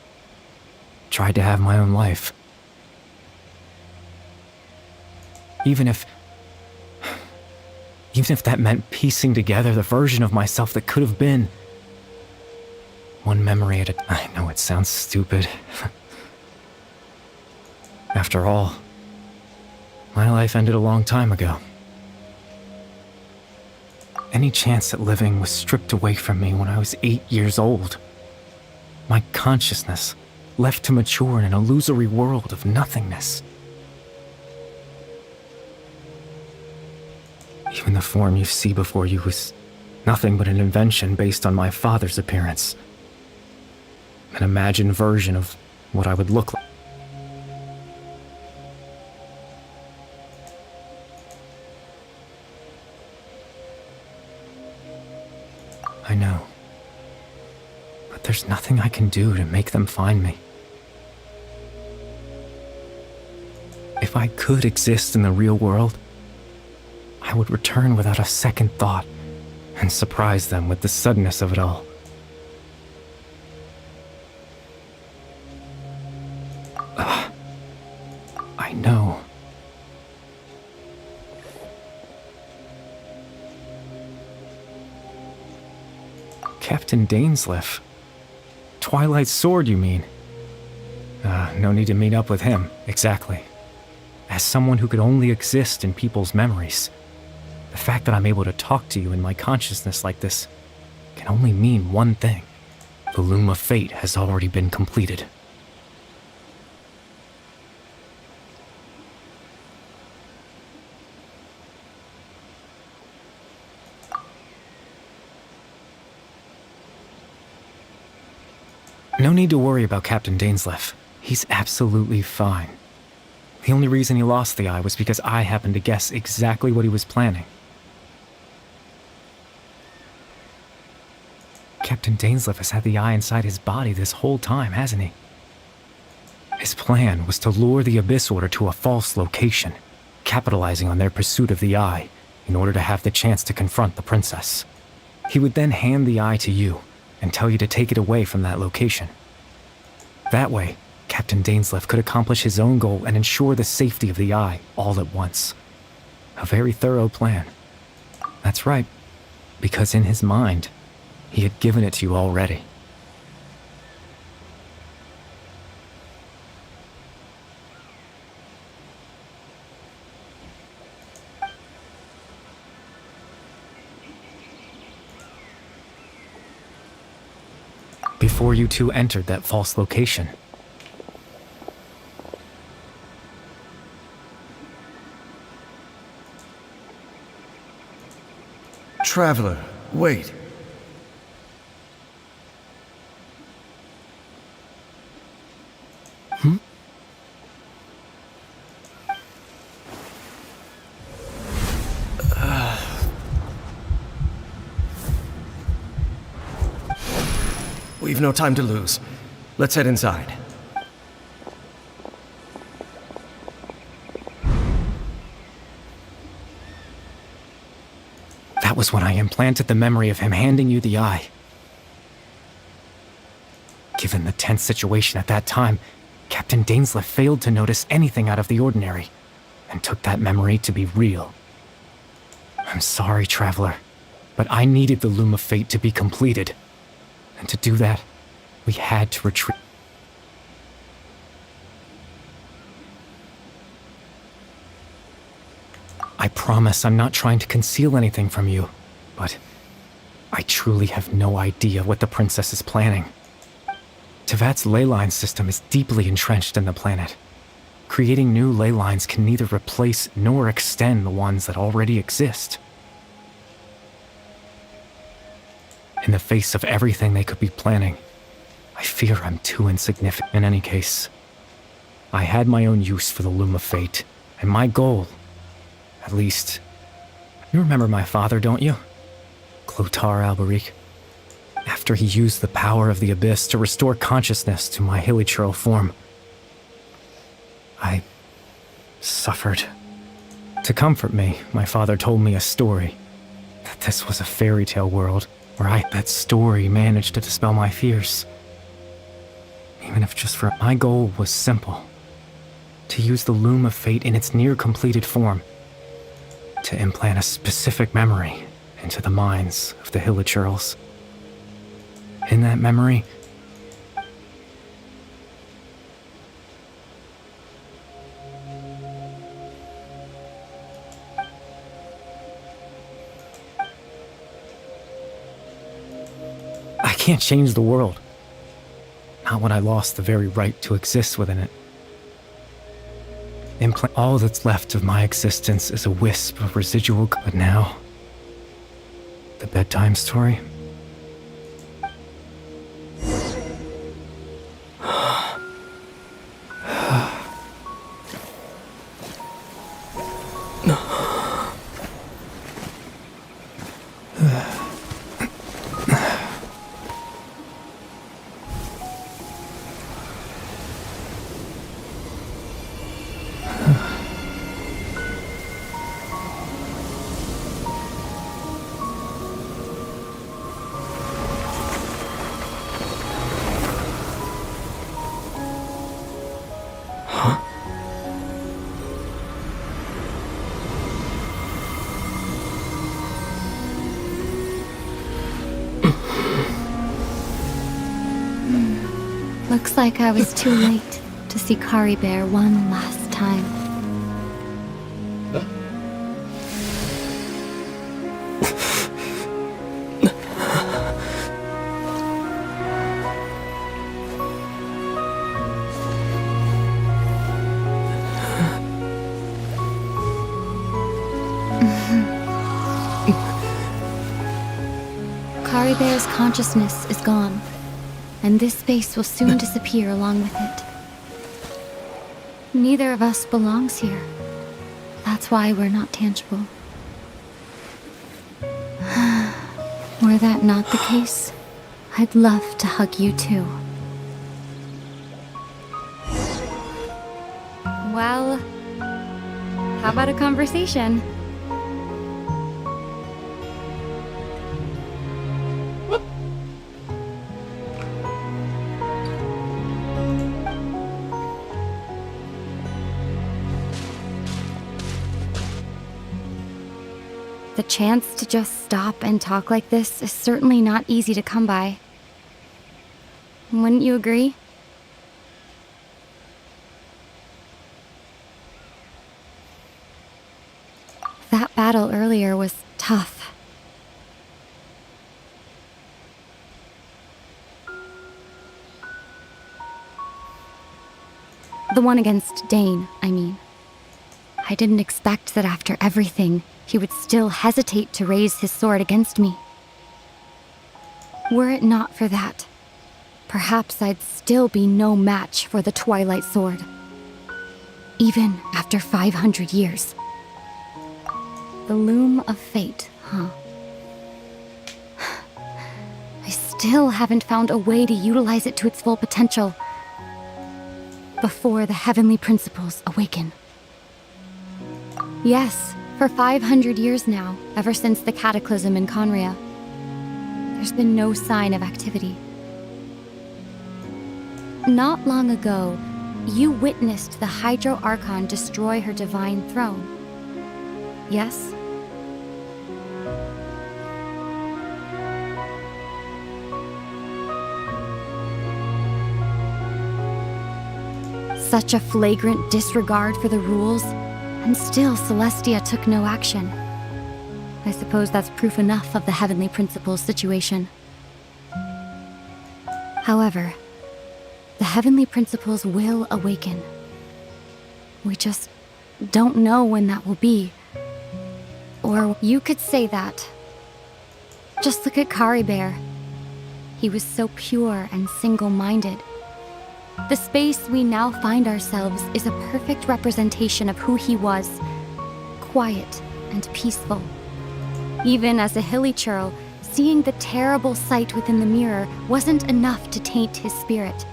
tried to have my own life. Even if that meant piecing together the version of myself that could have been. One memory at a time. I know it sounds stupid. After all, my life ended a long time ago. Any chance at living was stripped away from me when I was 8 years old. My consciousness left to mature in an illusory world of nothingness. Even the form you see before you was nothing but an invention based on my father's appearance. An imagined version of what I would look like. I know. But there's nothing I can do to make them find me. If I could exist in the real world, I would return without a second thought and surprise them with the suddenness of it all. I know. Captain Dainsleif. Twilight's sword, you mean? No need to meet up with him, exactly. As someone who could only exist in people's memories, the fact that I'm able to talk to you in my consciousness like this can only mean one thing. The loom of fate has already been completed. No need to worry about Captain Dainsleif. He's absolutely fine. The only reason he lost the eye was because I happened to guess exactly what he was planning. Captain Dainsleif has had the eye inside his body this whole time, hasn't he? His plan was to lure the Abyss Order to a false location, capitalizing on their pursuit of the eye in order to have the chance to confront the princess. He would then hand the eye to you and tell you to take it away from that location. That way, Captain Dainsleif could accomplish his own goal and ensure the safety of the eye all at once. A very thorough plan. That's right, because in his mind, he had given it to you already. Before you two entered that false location. Traveler, wait. We've no time to lose. Let's head inside. That was when I implanted the memory of him handing you the eye. Given the tense situation at that time, Captain Dainsleif failed to notice anything out of the ordinary, and took that memory to be real. I'm sorry, Traveler, but I needed the Loom of Fate to be completed. And to do that, we had to retreat. I promise I'm not trying to conceal anything from you, but I truly have no idea what the princess is planning. Tevat's ley line system is deeply entrenched in the planet. Creating new ley lines can neither replace nor extend the ones that already exist. In the face of everything they could be planning, I fear I'm too insignificant. In any case, I had my own use for the Loom of Fate, and my goal, at least, you remember my father, don't you? Clotar Alberic. After he used the power of the Abyss to restore consciousness to my hilichurl form, I suffered. To comfort me, my father told me a story. That this was a fairy tale world, where that story managed to dispel my fears. Even if just for... My goal was simple. To use the Loom of Fate in its near-completed form. To implant a specific memory into the minds of the hilichurls. In that memory, I can't change the world. Not when I lost the very right to exist within it. All that's left of my existence is a wisp of residual... But now, the bedtime story... Looks like I was too late to see Kari Bear one last time. Kari Bear's consciousness is gone, and this space will soon disappear along with it. Neither of us belongs here. That's why we're not tangible. Were that not the case, I'd love to hug you too. Well, how about a conversation? The chance to just stop and talk like this is certainly not easy to come by. Wouldn't you agree? That battle earlier was tough. The one against Dane, I mean. I didn't expect that after everything, he would still hesitate to raise his sword against me. Were it not for that, perhaps I'd still be no match for the Twilight Sword. Even after 500 years. The Loom of Fate, huh? I still haven't found a way to utilize it to its full potential before the heavenly principles awaken. Yes, for 500 years now, ever since the cataclysm in Conria, there's been no sign of activity. Not long ago, you witnessed the Hydro Archon destroy her divine throne. Yes? Such a flagrant disregard for the rules, and still Celestia took no action. I suppose that's proof enough of the Heavenly Principles situation. However, the Heavenly Principles will awaken. We just don't know when that will be. Or you could say that. Just look at Kari Bear. He was so pure and single-minded. The space we now find ourselves is a perfect representation of who he was. Quiet and peaceful. Even as a hilly churl, seeing the terrible sight within the mirror wasn't enough to taint his spirit.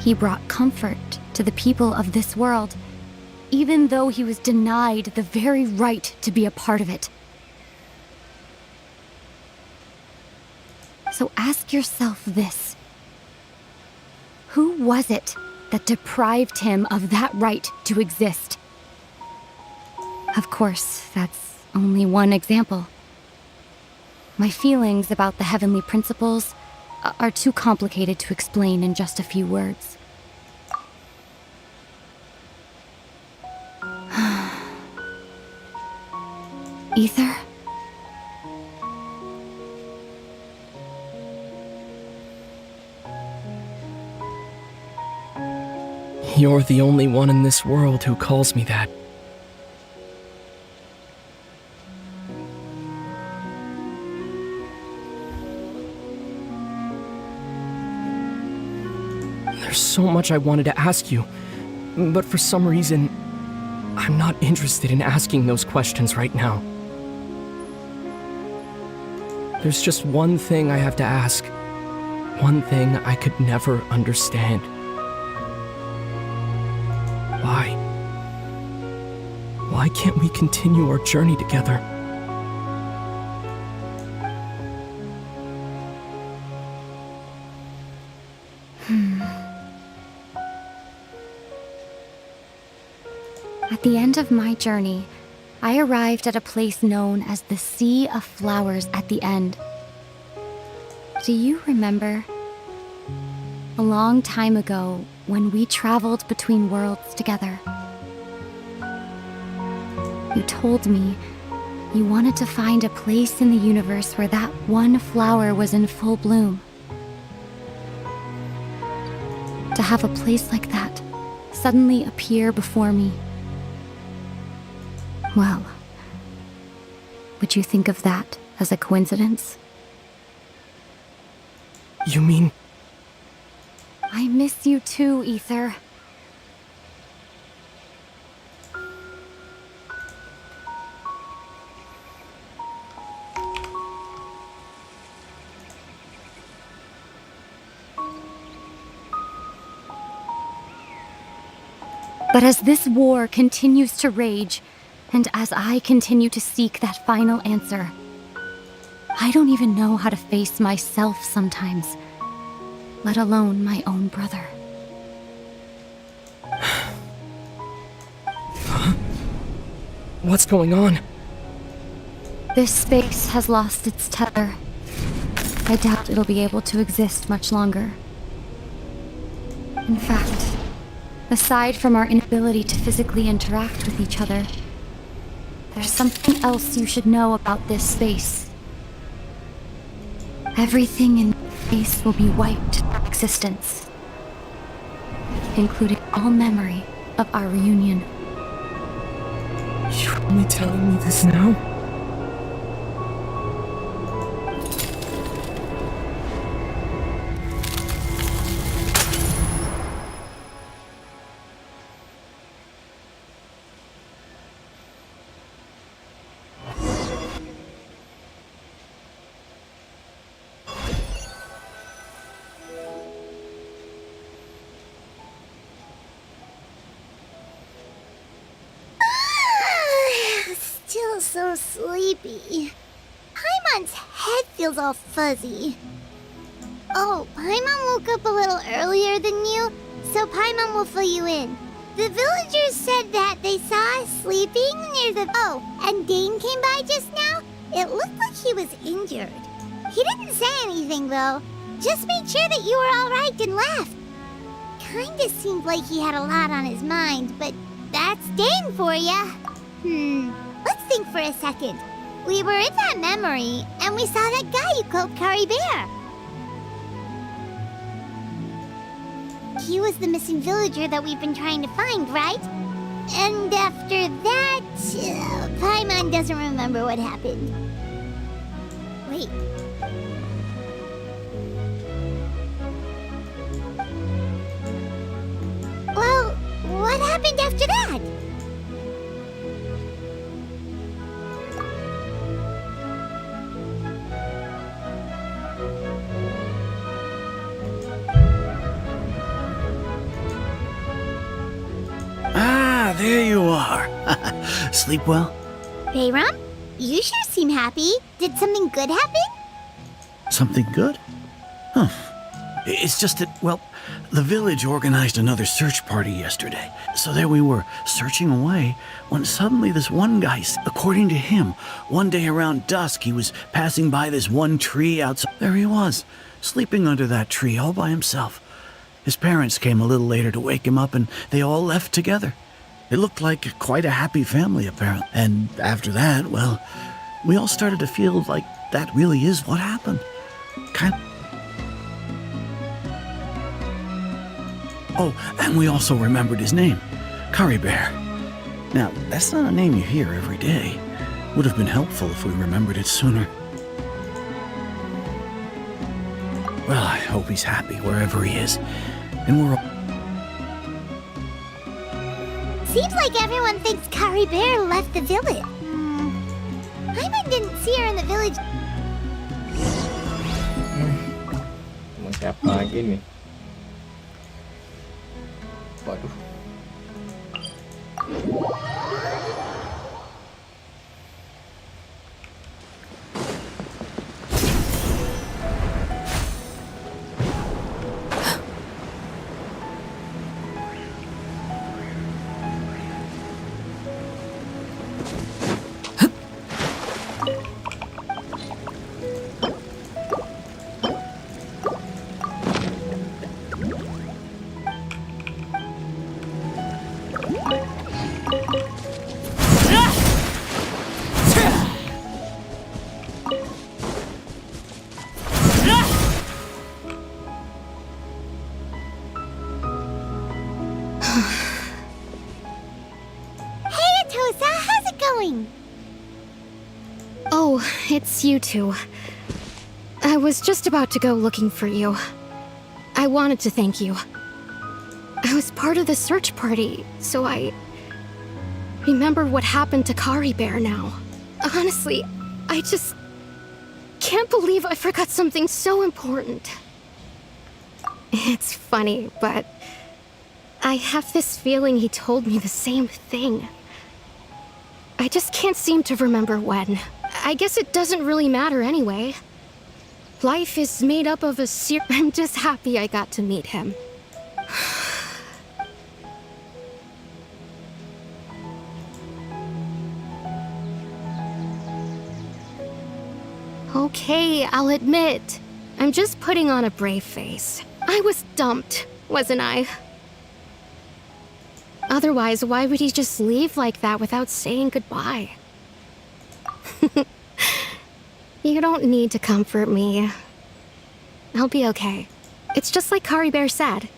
He brought comfort to the people of this world, even though he was denied the very right to be a part of it. So ask yourself this. Who was it that deprived him of that right to exist? Of course, that's only one example. My feelings about the Heavenly Principles are too complicated to explain in just a few words. Ether? You're the only one in this world who calls me that. There's so much I wanted to ask you, but for some reason, I'm not interested in asking those questions right now. There's just one thing I have to ask. One thing I could never understand. Why? Why can't we continue our journey together? At the end of my journey, I arrived at a place known as the Sea of Flowers at the End. Do you remember? A long time ago, when we traveled between worlds together. You told me you wanted to find a place in the universe where that one flower was in full bloom. To have a place like that suddenly appear before me. Well, would you think of that as a coincidence? You mean... I miss you too, Ether. But as this war continues to rage, and as I continue to seek that final answer, I don't even know how to face myself sometimes, let alone my own brother. What's going on? This space has lost its tether. I doubt it'll be able to exist much longer. In fact, aside from our inability to physically interact with each other, there's something else you should know about this space. Everything in this space will be wiped from existence, including all memory of our reunion. You're only telling me this now? Still so sleepy. Paimon's head feels all fuzzy. Oh, Paimon woke up a little earlier than you, so Paimon will fill you in. The villagers said that they saw us sleeping near the... Oh, and Dane came by just now. It looked like he was injured. He didn't say anything, though. Just made sure that you were all right and left. Kinda seemed like he had a lot on his mind, but that's Dane for ya. Let's think for a second. We were in that memory, and we saw that guy you called Kari Bear. He was the missing villager that we've been trying to find, right? And after that, Paimon doesn't remember what happened. Wait. Well, what happened after that? Ah, there you are. Sleep well? Bayram, you sure seem happy. Did something good happen? Something good? Huh. It's just that, well, the village organized another search party yesterday. So there we were, searching away, when suddenly this one guy, according to him, one day around dusk, he was passing by this one tree outside. There he was, sleeping under that tree all by himself. His parents came a little later to wake him up, and they all left together. It looked like quite a happy family, apparently. And after that, well, we all started to feel like that really is what happened. Oh, and we also remembered his name, Kari Bear. Now, that's not a name you hear every day. Would have been helpful if we remembered it sooner. Well, I hope he's happy wherever he is. And we're all... Seems like everyone thinks Kari Bear left the village. Paimon didn't see her in the village. Mau siapa lagi nih? Waduh. Oh, it's you two. I was just about to go looking for you. I wanted to thank you. I was part of the search party, so I remember what happened to Kari Bear now. Honestly, I just can't believe I forgot something so important. It's funny, but I have this feeling he told me the same thing. I just can't seem to remember when. I guess it doesn't really matter anyway. Life is made up of I'm just happy I got to meet him. Okay, I'll admit. I'm just putting on a brave face. I was dumped, wasn't I? Otherwise, why would he just leave like that without saying goodbye? You don't need to comfort me. I'll be okay. It's just like Kari Bear said.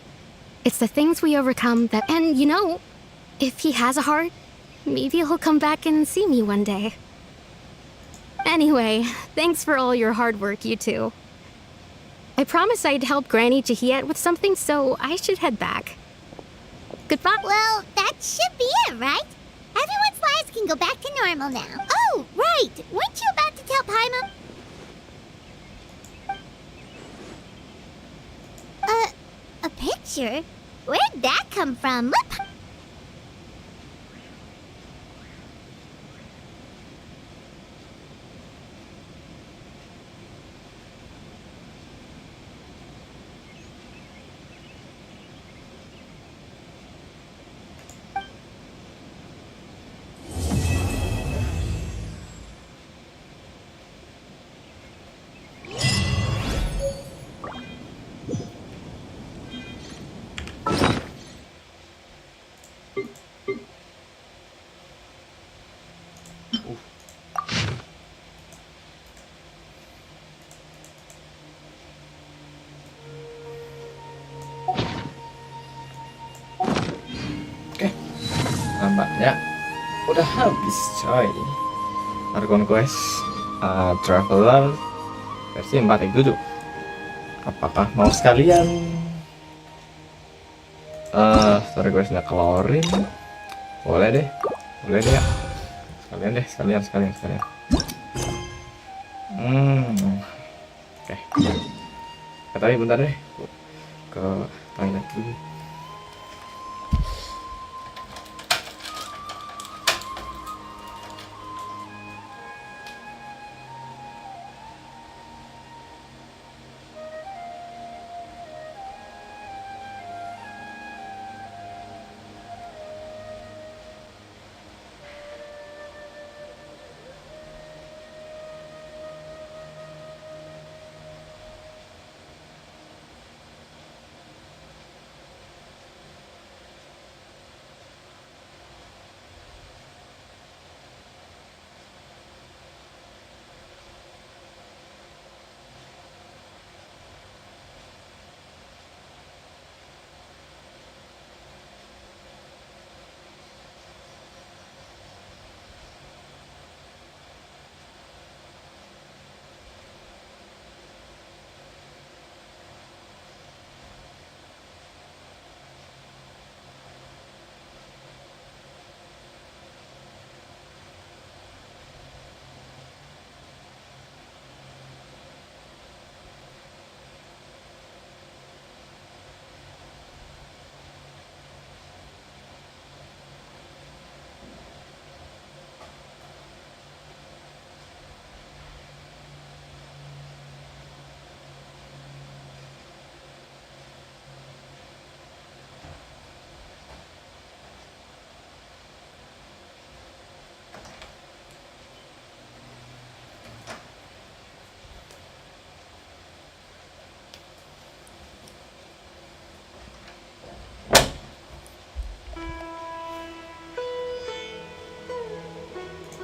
It's the things we overcome that... And, you know, if he has a heart, maybe he'll come back and see me one day. Anyway, thanks for all your hard work, you two. I promised I'd help Granny Jahiet with something, so I should head back. Goodbye. Well, that should be it, right? Everyone's lives can go back to normal now. Oh, right! Weren't you about to tell Paimon? A picture? Where'd that come from? Oke, nampaknya udah habis coy. Archon Quest Traveler versi 4.7. Apakah mau sekalian story questnya keluarin? Boleh deh ya. Sekalian. Oke. Tapi bentar deh, ke toilet dulu.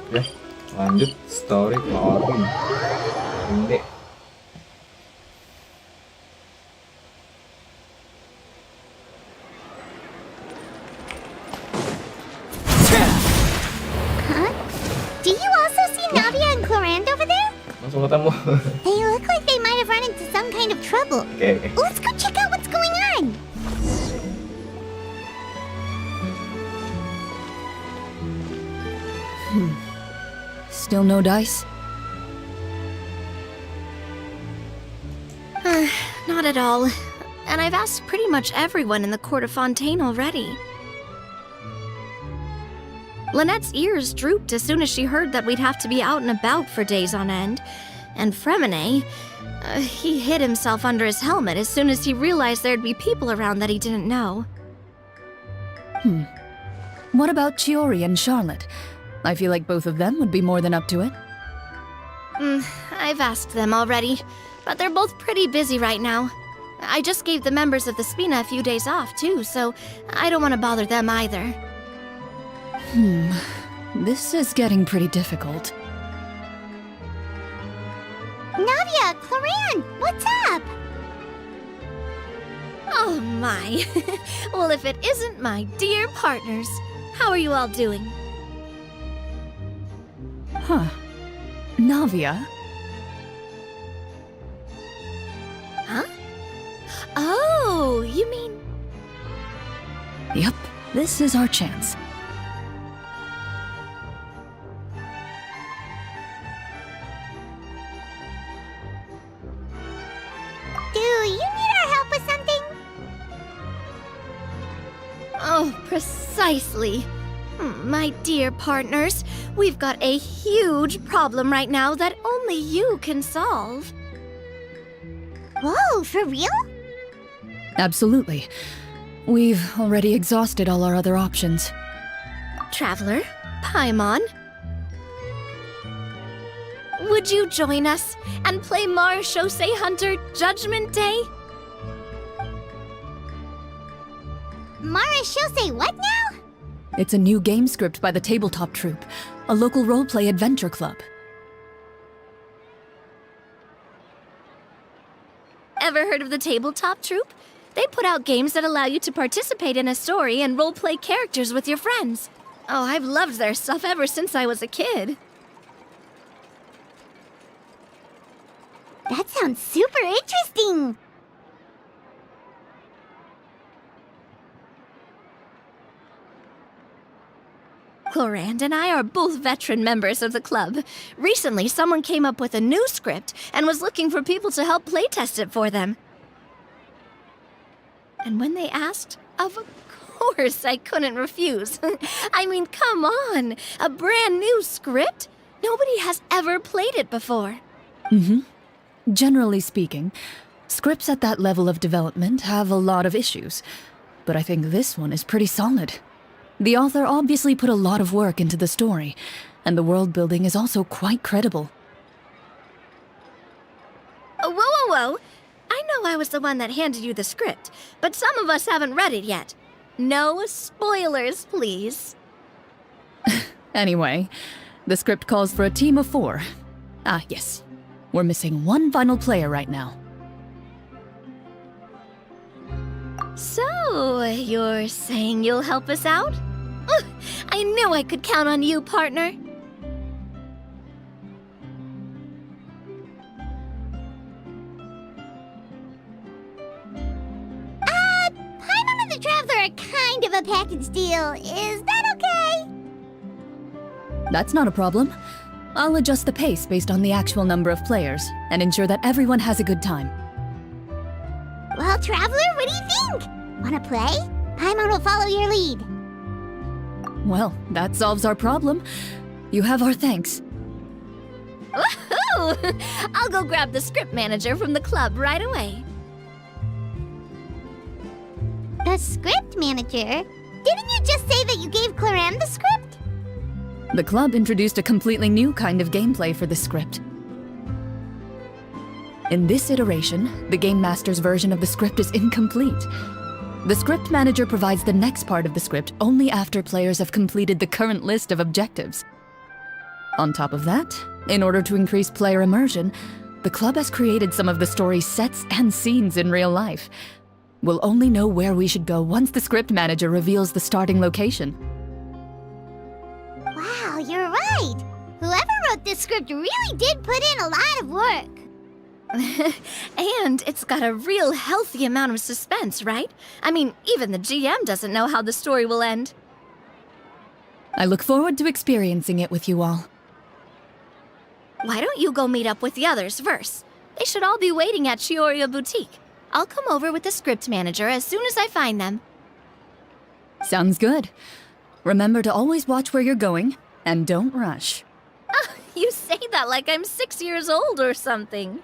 Oke, lanjut story keluarin. Ini Huh? Do you also see Navia and Clorand over there? langsung ketemu. They look like they might have run into some kind of trouble. Oke. Let's go check out what's going on. Still no dice? Not at all. And I've asked pretty much everyone in the court of Fontaine already. Lynette's ears drooped as soon as she heard that we'd have to be out and about for days on end. And Fremine, he hid himself under his helmet as soon as he realized there'd be people around that he didn't know. What about Chiori and Charlotte? I feel like both of them would be more than up to it. I've asked them already, but they're both pretty busy right now. I just gave the members of the Spina a few days off, too, so I don't want to bother them either. This is getting pretty difficult. Navia, Clorand, what's up? Oh my. Well, if it isn't my dear partners. How are you all doing? Huh. Navia? Huh? Oh, you mean... Yep, this is our chance. Do you need our help with something? Oh, precisely. My dear partners, we've got a huge problem right now that only you can solve. Whoa, for real? Absolutely. We've already exhausted all our other options. Traveler, Paimon, would you join us and play Marechaussee Hunter Judgment Day? Marechaussee what now? It's a new game script by the Tabletop Troupe, a local roleplay adventure club. Ever heard of the Tabletop Troupe? They put out games that allow you to participate in a story and roleplay characters with your friends. Oh, I've loved their stuff ever since I was a kid. That sounds super interesting. Clorand and I are both veteran members of the club. Recently, someone came up with a new script and was looking for people to help playtest it for them. And when they asked, of course I couldn't refuse. I mean, come on! A brand new script? Nobody has ever played it before. Generally speaking, scripts at that level of development have a lot of issues, but I think this one is pretty solid. The author obviously put a lot of work into the story, and the world building is also quite credible. Whoa, whoa, whoa! I know I was the one that handed you the script, but some of us haven't read it yet. No spoilers, please. Anyway, the script calls for a team of 4. Ah, yes. We're missing one final player right now. So, you're saying you'll help us out? I knew I could count on you, partner. Paimon and the Traveler are kind of a package deal. Is that okay? That's not a problem. I'll adjust the pace based on the actual number of players and ensure that everyone has a good time. Well, Traveler, what do you think? Wanna play? Paimon will follow your lead. Well, that solves our problem. You have our thanks. Woohoo! I'll go grab the script manager from the club right away. The script manager? Didn't you just say that you gave Clorand the script? The club introduced a completely new kind of gameplay for the script. In this iteration, the Game Master's version of the script is incomplete. The script manager provides the next part of the script only after players have completed the current list of objectives. On top of that, in order to increase player immersion, the club has created some of the story's sets and scenes in real life. We'll only know where we should go once the script manager reveals the starting location. Wow, you're right. Whoever wrote this script really did put in a lot of work. And it's got a real healthy amount of suspense, right? I mean, even the GM doesn't know how the story will end. I look forward to experiencing it with you all. Why don't you go meet up with the others first? They should all be waiting at Chioria Boutique. I'll come over with the script manager as soon as I find them. Sounds good. Remember to always watch where you're going, and don't rush. You say that like I'm 6 years old or something.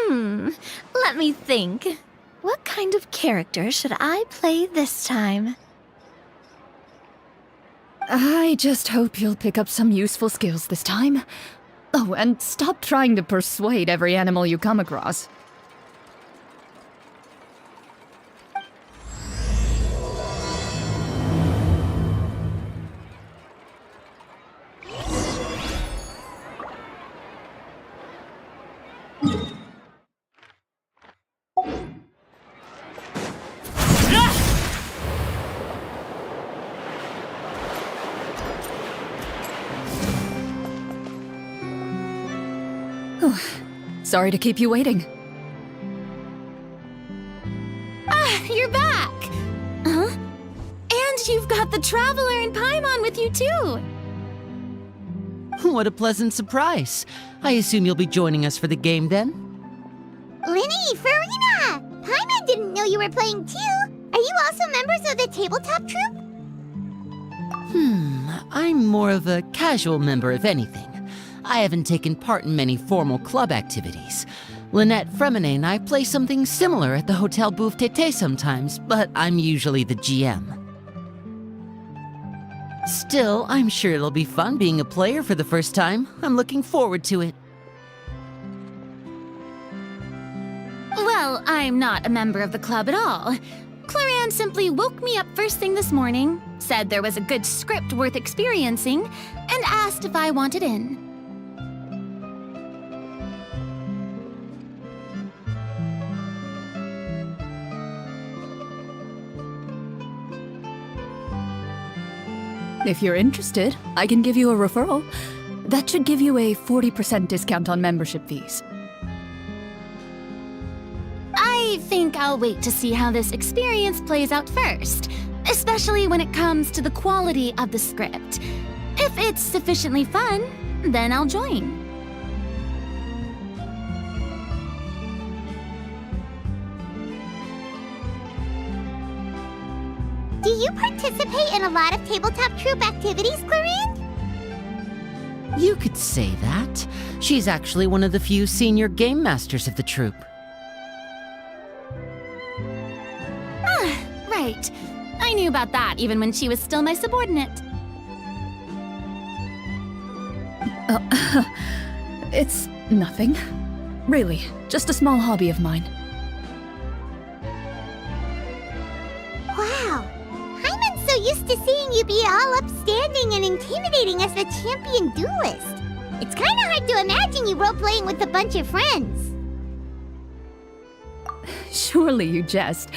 Let me think. What kind of character should I play this time? I just hope you'll pick up some useful skills this time. Oh, and stop trying to persuade every animal you come across. Sorry to keep you waiting. You're back! Huh? And you've got the Traveler and Paimon with you too! What a pleasant surprise. I assume you'll be joining us for the game then? Linny, Farina! Paimon didn't know you were playing too. Are you also members of the Tabletop Troupe? I'm more of a casual member, if anything. I haven't taken part in many formal club activities. Lynette Fremine and I play something similar at the Hotel Bouffe Tété sometimes, but I'm usually the GM. Still, I'm sure it'll be fun being a player for the first time. I'm looking forward to it. Well, I'm not a member of the club at all. Clorand simply woke me up first thing this morning, said there was a good script worth experiencing, and asked if I wanted in. If you're interested, I can give you a referral. That should give you a 40% discount on membership fees. I think I'll wait to see how this experience plays out first, especially when it comes to the quality of the script. If it's sufficiently fun, then I'll join. Do you participate in a lot of tabletop troop activities, Clarine? You could say that. She's actually one of the few senior game masters of the troupe. Right. I knew about that even when she was still my subordinate. It's nothing. Really, just a small hobby of mine. Wow. Hyman's so used to seeing you be all upstanding and intimidating as the champion duelist. It's kind of hard to imagine you role-playing with a bunch of friends. Surely you jest.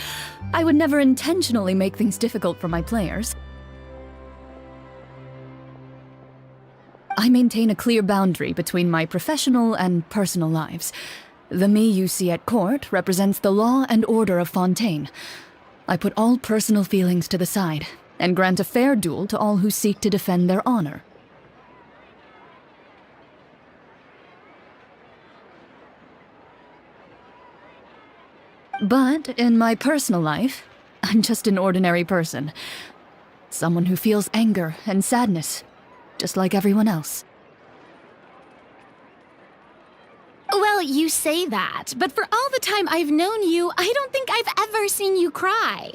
I would never intentionally make things difficult for my players. I maintain a clear boundary between my professional and personal lives. The me you see at court represents the law and order of Fontaine. I put all personal feelings to the side and grant a fair duel to all who seek to defend their honor. But in my personal life, I'm just an ordinary person. Someone who feels anger and sadness, just like everyone else. Well, you say that, but for all the time I've known you, I don't think I've ever seen you cry.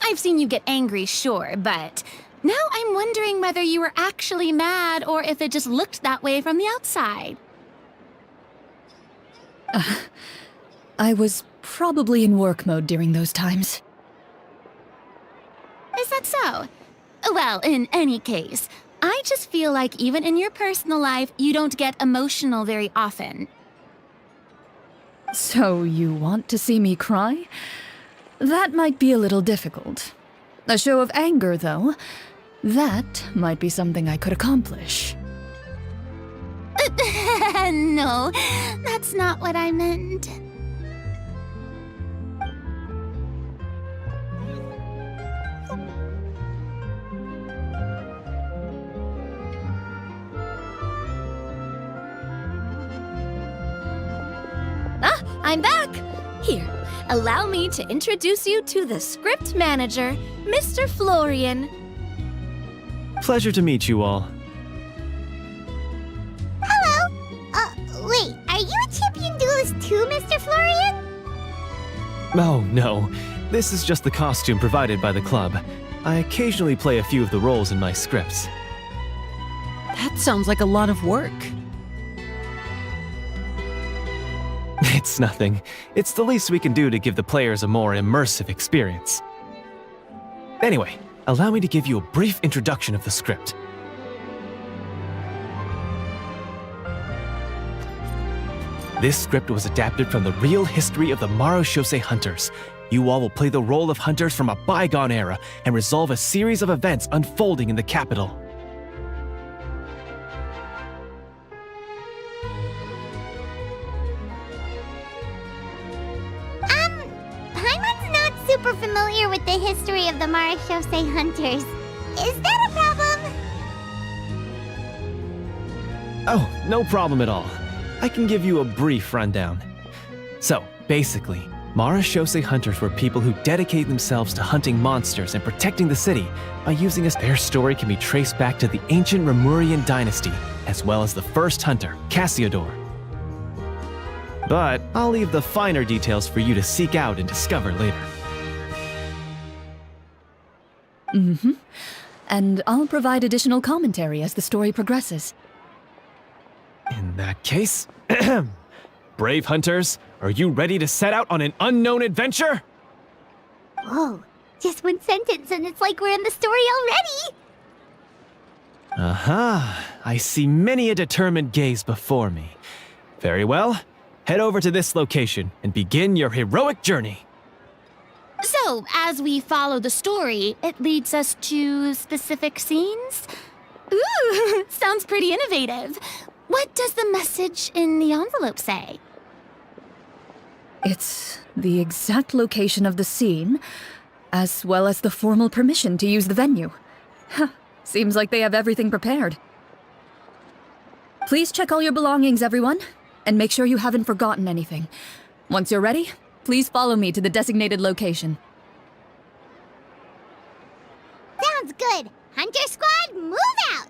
I've seen you get angry, sure, but now I'm wondering whether you were actually mad or if it just looked that way from the outside. I was probably in work mode during those times. Is that so? Well, in any case, I just feel like even in your personal life, you don't get emotional very often. So you want to see me cry? That might be a little difficult. A show of anger, though, that might be something I could accomplish. No, that's not what I meant. I'm back! Here, allow me to introduce you to the script manager, Mr. Florian. Pleasure to meet you all. Hello! Wait, are you a champion duelist too, Mr. Florian? Oh, no. This is just the costume provided by the club. I occasionally play a few of the roles in my scripts. That sounds like a lot of work. It's nothing. It's the least we can do to give the players a more immersive experience. Anyway, allow me to give you a brief introduction of the script. This script was adapted from the real history of the Marechaussee Hunters. You all will play the role of hunters from a bygone era and resolve a series of events unfolding in the capital. Paimon's not super familiar with the history of the Marechaussee Hunters. Is that a problem? Oh, no problem at all. I can give you a brief rundown. So, basically, Marechaussee Hunters were people who dedicate themselves to hunting monsters and protecting the city by using us. Their story can be traced back to the ancient Remurian dynasty, as well as the first hunter, Cassiodor. But I'll leave the finer details for you to seek out and discover later. Mm-hmm. And I'll provide additional commentary as the story progresses. In that case, brave hunters, are you ready to set out on an unknown adventure? Whoa, Just one sentence and it's like we're in the story already! Aha! I see many a determined gaze before me. Very well. Head over to this location and begin your heroic journey. So, as we follow the story, it leads us to specific scenes? Ooh, sounds pretty innovative. What does the message in the envelope say? It's the exact location of the scene, as well as the formal permission to use the venue. Seems like they have everything prepared. Please check all your belongings, everyone, and make sure you haven't forgotten anything. Once you're ready, please follow me to the designated location. Sounds good! Hunter Squad, move out!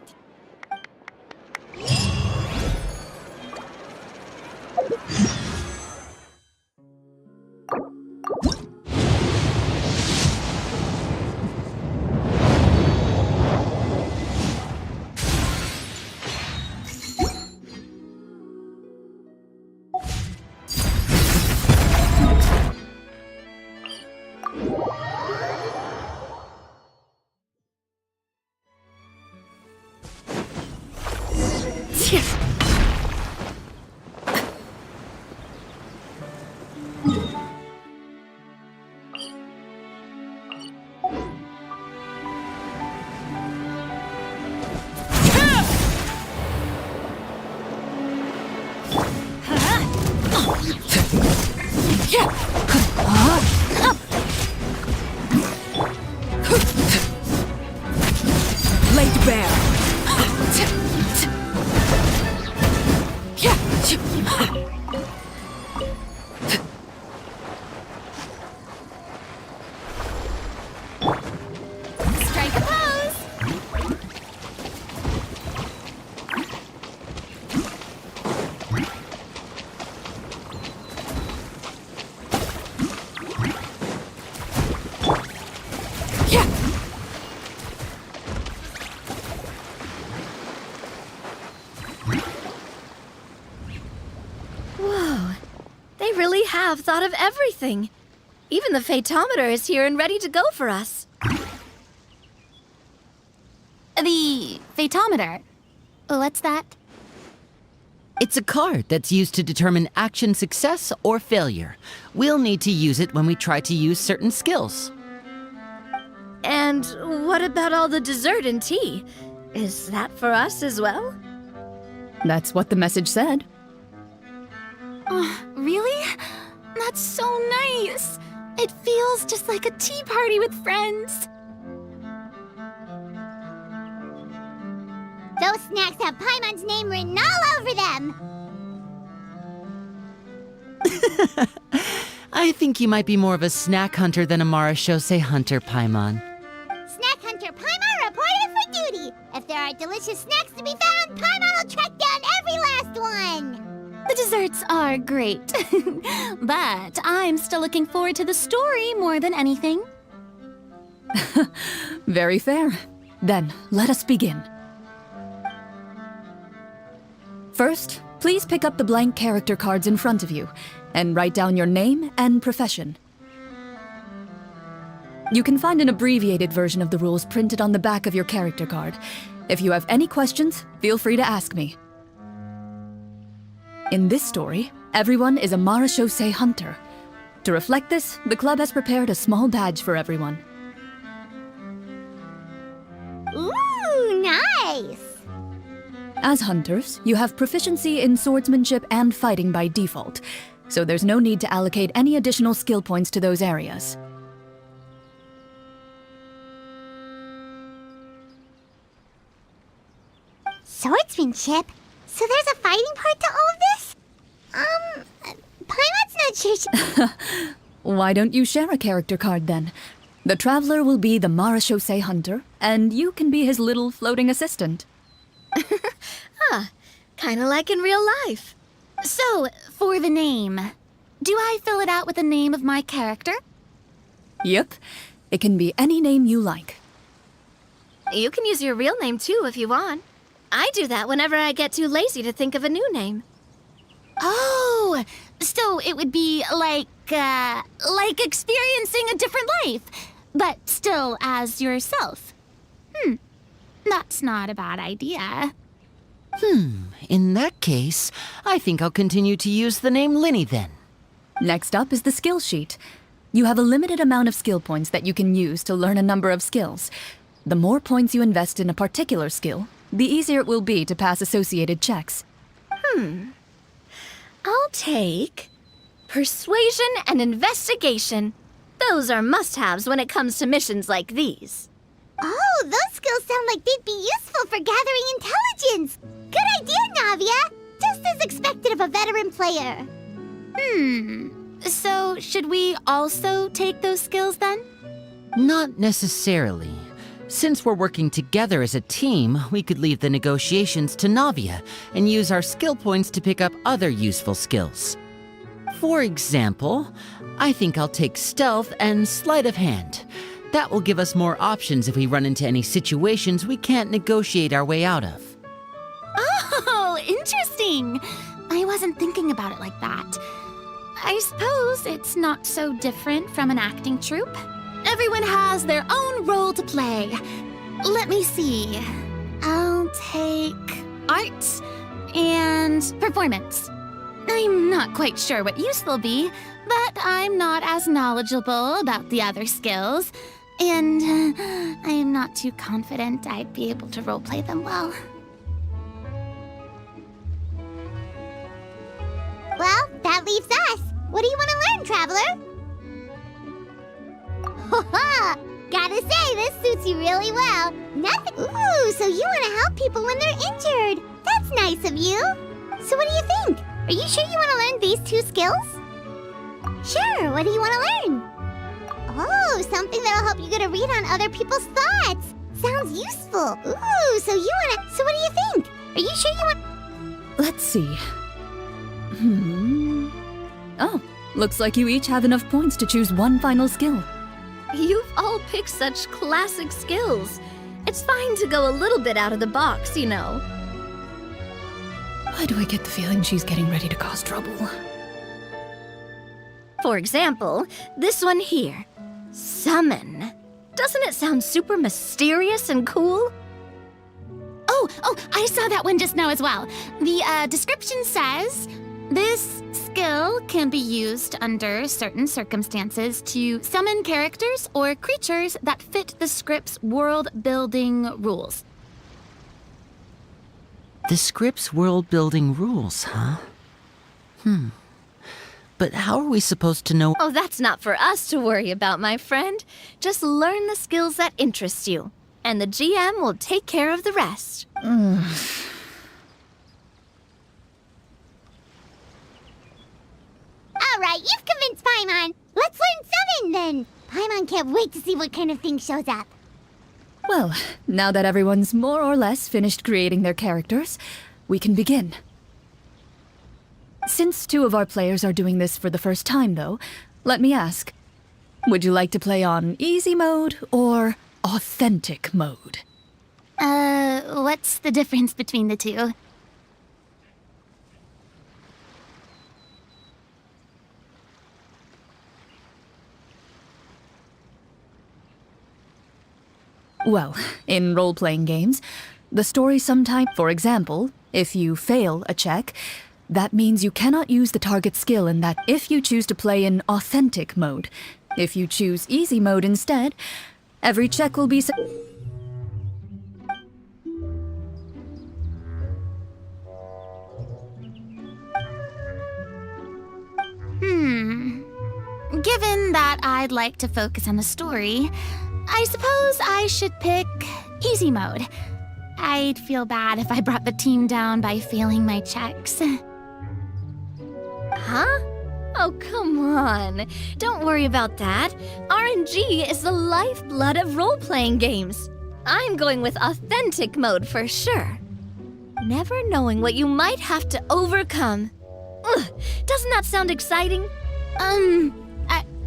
Laid bare. Strike a pose! Whoa. They really have thought of everything. Even the phaetometer is here and ready to go for us. The phaetometer. What's that? It's a card that's used to determine action success or failure. We'll need to use it when we try to use certain skills. And what about all the dessert and tea? Is that for us as well? That's what the message said. Oh, really? That's so nice. It feels just like a tea party with friends. Those snacks have Paimon's name written all over them! I think you might be more of a snack hunter than a Marashose hunter, Paimon. Snack Hunter Paimon reported for duty! If there are delicious snacks to be found, Paimon will track down every last one! The desserts are great, but I'm still looking forward to the story more than anything. Very fair. Then, let us begin. First, please pick up the blank character cards in front of you and write down your name and profession. You can find an abbreviated version of the rules printed on the back of your character card. If you have any questions, feel free to ask me. In this story, everyone is a Marashose hunter. To reflect this, the club has prepared a small badge for everyone. Ooh, nice! As hunters, you have proficiency in swordsmanship and fighting by default, so there's no need to allocate any additional skill points to those areas. Swordsmanship? So there's a fighting part to all of this? Paimon's not sure Why don't you share a character card then? The Traveler will be the Marashose hunter, and you can be his little floating assistant. Kinda like in real life. So, for the name, do I fill it out with the name of my character? Yep, it can be any name you like. You can use your real name too if you want. I do that whenever I get too lazy to think of a new name. Oh, so it would be like experiencing a different life. but still as yourself. That's not a bad idea. In that case, I think I'll continue to use the name Linny then. Next up is the skill sheet. You have a limited amount of skill points that you can use to learn a number of skills. The more points you invest in a particular skill, the easier it will be to pass associated checks. I'll take persuasion and investigation. Those are must-haves when it comes to missions like these. Oh, those skills sound like they'd be useful for gathering intelligence. Good idea, Navia. Just as expected of a veteran player. So, should we also take those skills then? Not necessarily. Since we're working together as a team, we could leave the negotiations to Navia and use our skill points to pick up other useful skills. For example, I think I'll take stealth and sleight of hand. That will give us more options if we run into any situations we can't negotiate our way out of. Oh, interesting. I wasn't thinking about it like that. I suppose it's not so different from an acting troupe. Everyone has their own role to play. Let me see. I'll take art and performance. I'm not quite sure what use they'll be, but I'm not as knowledgeable about the other skills, and I'm not too confident I'd be able to roleplay them well. Well, that leaves us. What do you want to learn, Traveler? Ha! Gotta say, this suits you really well. Nothing. Ooh, so you want to help people when they're injured. That's nice of you. So what do you think? Are you sure you want to learn these 2 skills? Sure, what do you want to learn? Oh, something that'll help you get a read on other people's thoughts. Sounds useful. Ooh, so you want to... So what do you think? Are you sure you want... Let's see. Oh, looks like you each have enough points to choose one final skill. You've all picked such classic skills. It's fine to go a little bit out of the box, you know. Why do I get the feeling she's getting ready to cause trouble? For example, this one here. Summon. Doesn't it sound super mysterious and cool? Oh, I saw that one just now as well. The description says, this skill can be used under certain circumstances to summon characters or creatures that fit the script's world-building rules. The script's world-building rules, huh? But how are we supposed to know? Oh, that's not for us to worry about, my friend. Just learn the skills that interest you, and the GM will take care of the rest. All right, you've convinced Paimon. Let's learn Summon, then. Paimon can't wait to see what kind of thing shows up. Well, now that everyone's more or less finished creating their characters, we can begin. Since 2 of our players are doing this for the first time, though, let me ask, would you like to play on easy mode or authentic mode? What's the difference between the 2? Well, in role-playing games, the story sometimes... For example, if you fail a check, that means you cannot use the target skill in that if you choose to play in authentic mode. If you choose easy mode instead, every check will be... Given that I'd like to focus on the story, I suppose I should pick easy mode. I'd feel bad if I brought the team down by failing my checks. Huh? Oh, come on. Don't worry about that. RNG is the lifeblood of role-playing games. I'm going with authentic mode for sure. Never knowing what you might have to overcome. Ugh, doesn't that sound exciting?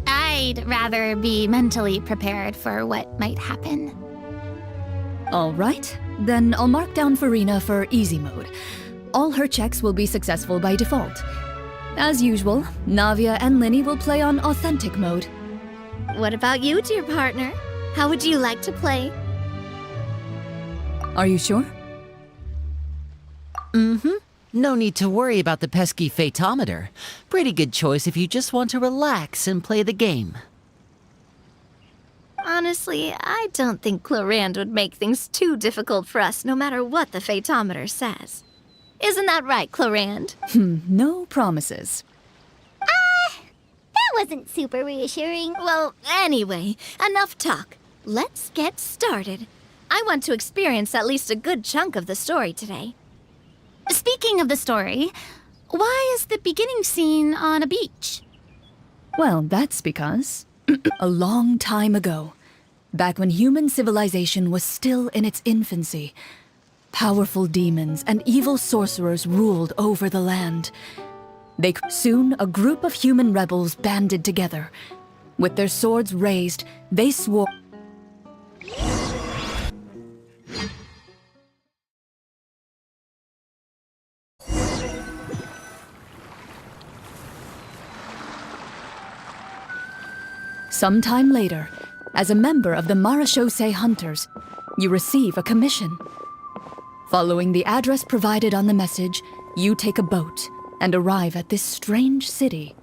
I'd rather be mentally prepared for what might happen. All right, then I'll mark down Farina for easy mode. All her checks will be successful by default. As usual, Navia and Linny will play on authentic mode. What about you, dear partner? How would you like to play? Are you sure? Mm-hmm. No need to worry about the pesky fatometer. Pretty good choice if you just want to relax and play the game. Honestly, I don't think Clorand would make things too difficult for us, no matter what the fatometer says. Isn't that right, Clorand? No promises. That wasn't super reassuring. Well, anyway, enough talk. Let's get started. I want to experience at least a good chunk of the story today. Speaking of the story, why is the beginning scene on a beach? Well, that's because a long time ago, back when human civilization was still in its infancy, powerful demons and evil sorcerers ruled over the land. Soon, a group of human rebels banded together. With their swords raised, they swore. Sometime later, as a member of the Marechaussee Hunters, you receive a commission. Following the address provided on the message, you take a boat and arrive at this strange city.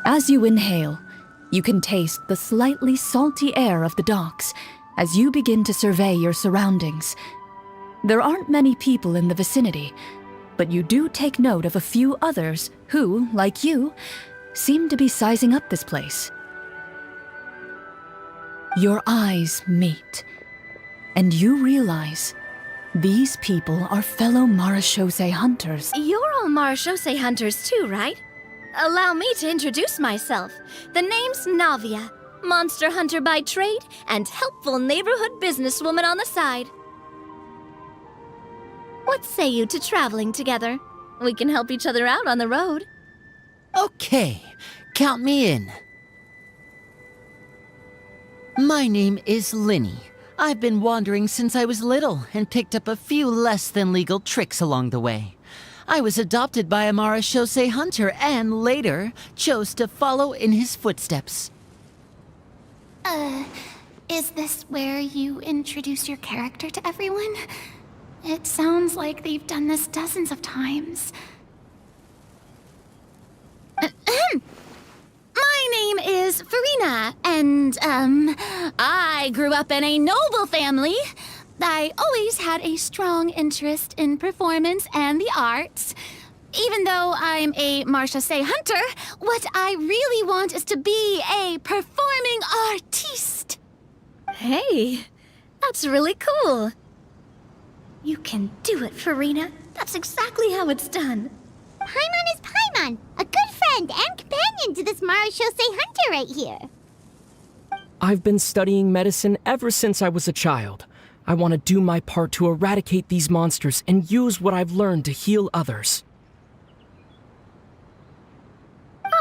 As you inhale, you can taste the slightly salty air of the docks as you begin to survey your surroundings. There aren't many people in the vicinity, but you do take note of a few others who, like you, seem to be sizing up this place. Your eyes meet, and you realize these people are fellow Marechaussee hunters. You're all Marechaussee hunters too, right? Allow me to introduce myself. The name's Navia, monster hunter by trade and helpful neighborhood businesswoman on the side. What say you to traveling together? We can help each other out on the road. Okay, count me in. My name is Linny. I've been wandering since I was little and picked up a few less than legal tricks along the way. I was adopted by a Marechaussee hunter and later chose to follow in his footsteps. Is this where you introduce your character to everyone? It sounds like they've done this dozens of times. My name is Farina, and, I grew up in a noble family. I always had a strong interest in performance and the arts. Even though I'm a Marechaussee hunter, what I really want is to be a performing artiste. Hey, that's really cool. You can do it, Farina. That's exactly how it's done. Paimon is Paimon, a good friend and companion to this Marechaussee hunter right here. I've been studying medicine ever since I was a child. I want to do my part to eradicate these monsters and use what I've learned to heal others.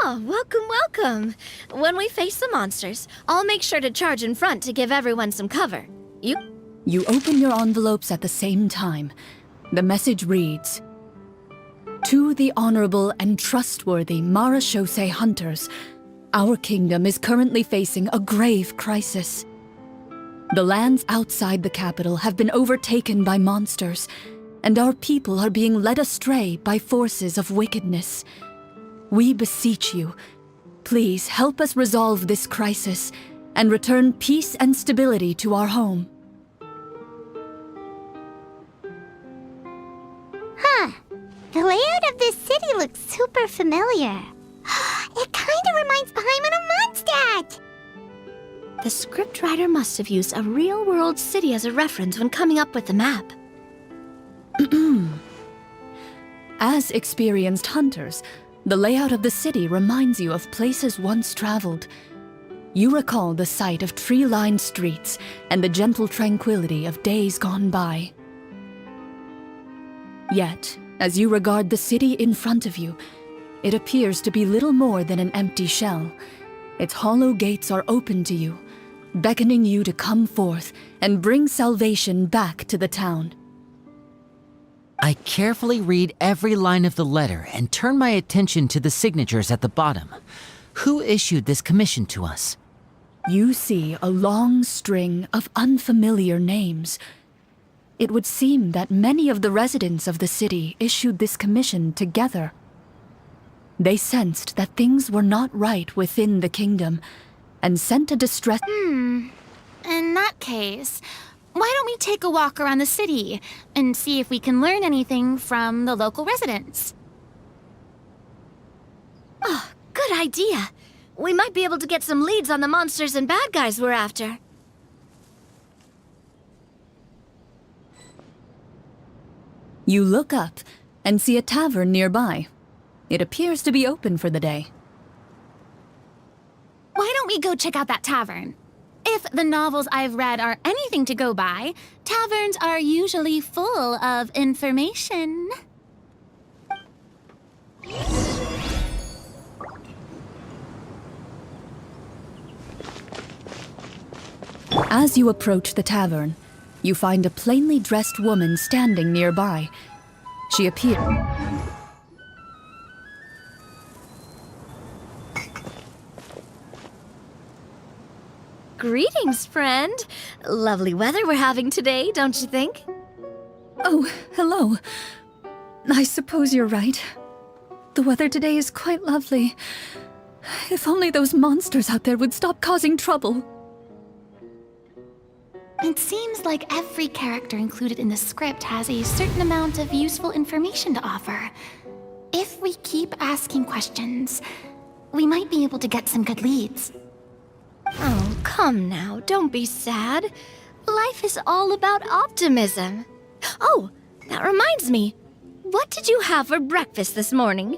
Oh, welcome, welcome. When we face the monsters, I'll make sure to charge in front to give everyone some cover. You open your envelopes at the same time. The message reads, "To the honorable and trustworthy Marechaussee hunters, our kingdom is currently facing a grave crisis. The lands outside the capital have been overtaken by monsters, and our people are being led astray by forces of wickedness. We beseech you, please help us resolve this crisis and return peace and stability to our home." Huh. The layout of this city looks super familiar. It kinda reminds Paimon of Mondstadt! The scriptwriter must have used a real-world city as a reference when coming up with the map. As experienced hunters, the layout of the city reminds you of places once traveled. You recall the sight of tree-lined streets and the gentle tranquility of days gone by. Yet, as you regard the city in front of you, it appears to be little more than an empty shell. Its hollow gates are open to you, beckoning you to come forth and bring salvation back to the town. I carefully read every line of the letter and turn my attention to the signatures at the bottom. Who issued this commission to us? You see a long string of unfamiliar names. It would seem that many of the residents of the city issued this commission together. They sensed that things were not right within the kingdom and sent a distress. In that case, why don't we take a walk around the city and see if we can learn anything from the local residents? Oh, good idea. We might be able to get some leads on the monsters and bad guys we're after. You look up and see a tavern nearby. It appears to be open for the day. Why don't we go check out that tavern? If the novels I've read are anything to go by, taverns are usually full of information. As you approach the tavern, you find a plainly dressed woman standing nearby. She appears. Greetings, friend. Lovely weather we're having today, don't you think? Oh, hello. I suppose you're right. The weather today is quite lovely. If only those monsters out there would stop causing trouble. It seems like every character included in the script has a certain amount of useful information to offer. If we keep asking questions, we might be able to get some good leads. Oh, come now, don't be sad. Life is all about optimism. Oh, that reminds me. What did you have for breakfast this morning?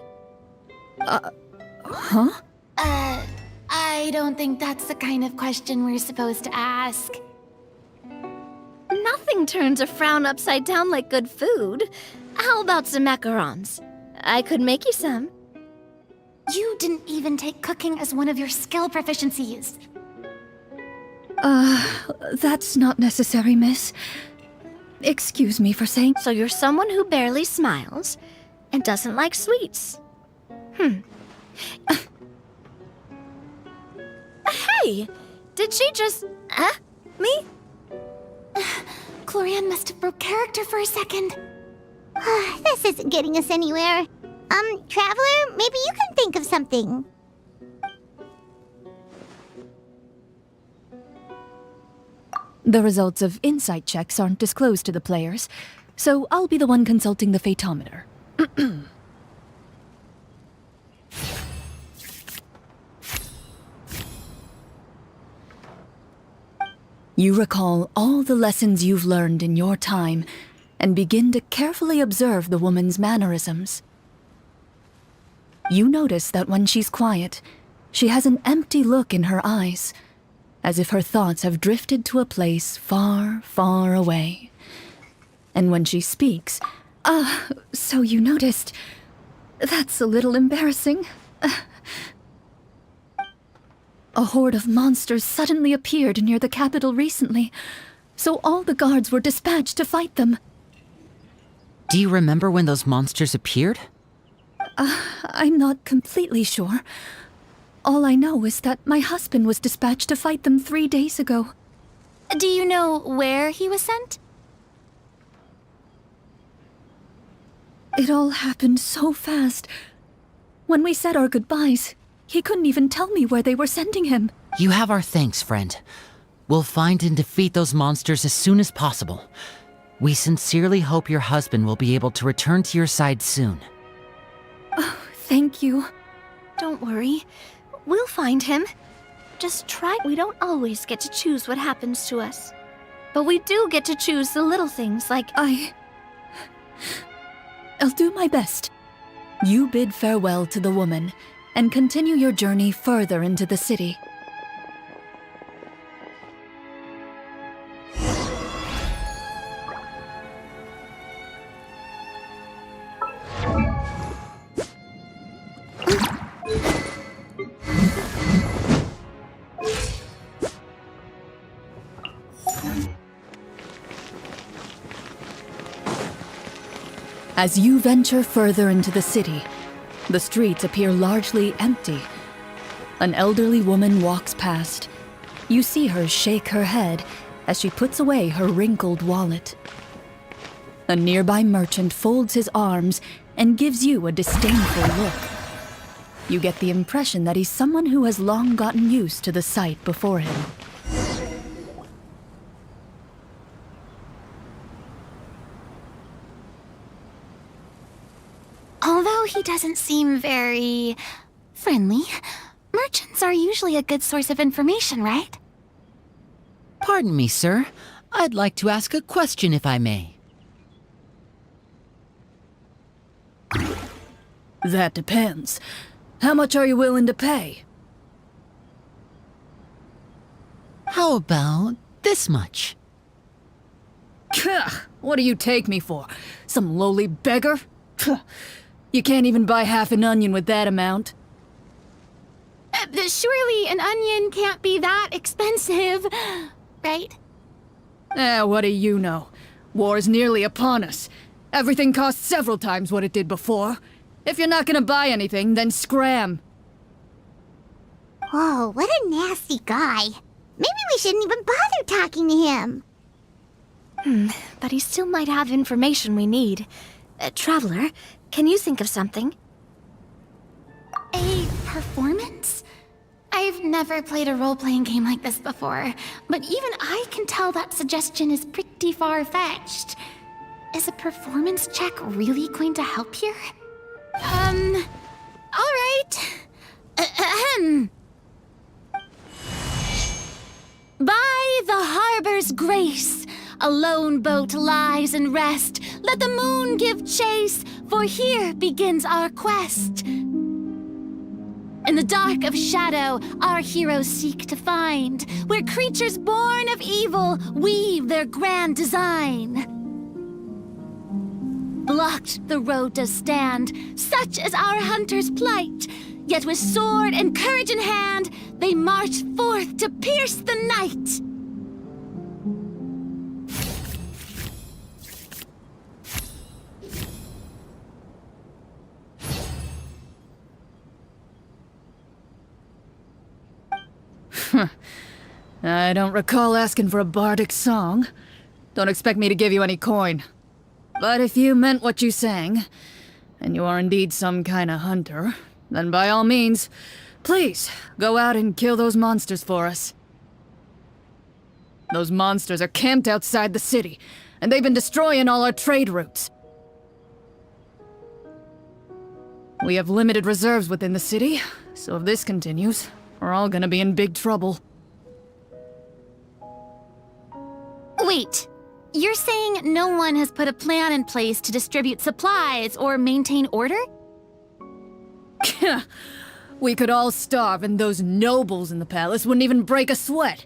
Huh? I don't think that's the kind of question we're supposed to ask. Nothing turns a frown upside down like good food. How about some macarons? I could make you some. You didn't even take cooking as one of your skill proficiencies. That's not necessary, miss. Excuse me for saying. So you're someone who barely smiles and doesn't like sweets. Hey! Did she just... me? Clorian must have broke character for a second. This isn't getting us anywhere. Traveler, maybe you can think of something. The results of insight checks aren't disclosed to the players, so I'll be the one consulting the phaetometer. You recall all the lessons you've learned in your time and begin to carefully observe the woman's mannerisms. You notice that when she's quiet, she has an empty look in her eyes, as if her thoughts have drifted to a place far, far away. And when she speaks, so you noticed. That's a little embarrassing. A horde of monsters suddenly appeared near the capital recently, so all the guards were dispatched to fight them. Do you remember when those monsters appeared? I'm not completely sure. All I know is that my husband was dispatched to fight them 3 days ago. Do you know where he was sent? It all happened so fast. When we said our goodbyes, he couldn't even tell me where they were sending him. You have our thanks, friend. We'll find and defeat those monsters as soon as possible. We sincerely hope your husband will be able to return to your side soon. Oh, thank you. Don't worry. We'll find him. Just try. We don't always get to choose what happens to us. But we do get to choose the little things like... I'll do my best. You bid farewell to the woman and continue your journey further into the city. As you venture further into the city, the streets appear largely empty. An elderly woman walks past. You see her shake her head as she puts away her wrinkled wallet. A nearby merchant folds his arms and gives you a disdainful look. You get the impression that he's someone who has long gotten used to the sight before him. Although he doesn't seem very friendly, merchants are usually a good source of information, right? Pardon me, sir. I'd like to ask a question if I may. That depends. How much are you willing to pay? How about this much? What do you take me for? Some lowly beggar? You can't even buy half an onion with that amount. Surely an onion can't be that expensive, right? What do you know? War's nearly upon us. Everything costs several times what it did before. If you're not gonna buy anything, then scram. Whoa, what a nasty guy. Maybe we shouldn't even bother talking to him. But he still might have information we need. Traveler, can you think of something? A performance? I've never played a role-playing game like this before, but even I can tell that suggestion is pretty far-fetched. Is a performance check really going to help here? All right. Ahem. By the harbor's grace, a lone boat lies in rest. Let the moon give chase, for here begins our quest. In the dark of shadow, our heroes seek to find where creatures born of evil weave their grand design. Blocked the road does stand, such is our hunter's plight. Yet with sword and courage in hand, they march forth to pierce the night. I don't recall asking for a bardic song. Don't expect me to give you any coin. But if you meant what you sang, and you are indeed some kind of hunter, then by all means, please, go out and kill those monsters for us. Those monsters are camped outside the city, and they've been destroying all our trade routes. We have limited reserves within the city, so if this continues, we're all gonna be in big trouble. Wait, you're saying no one has put a plan in place to distribute supplies or maintain order? We could all starve and those nobles in the palace wouldn't even break a sweat.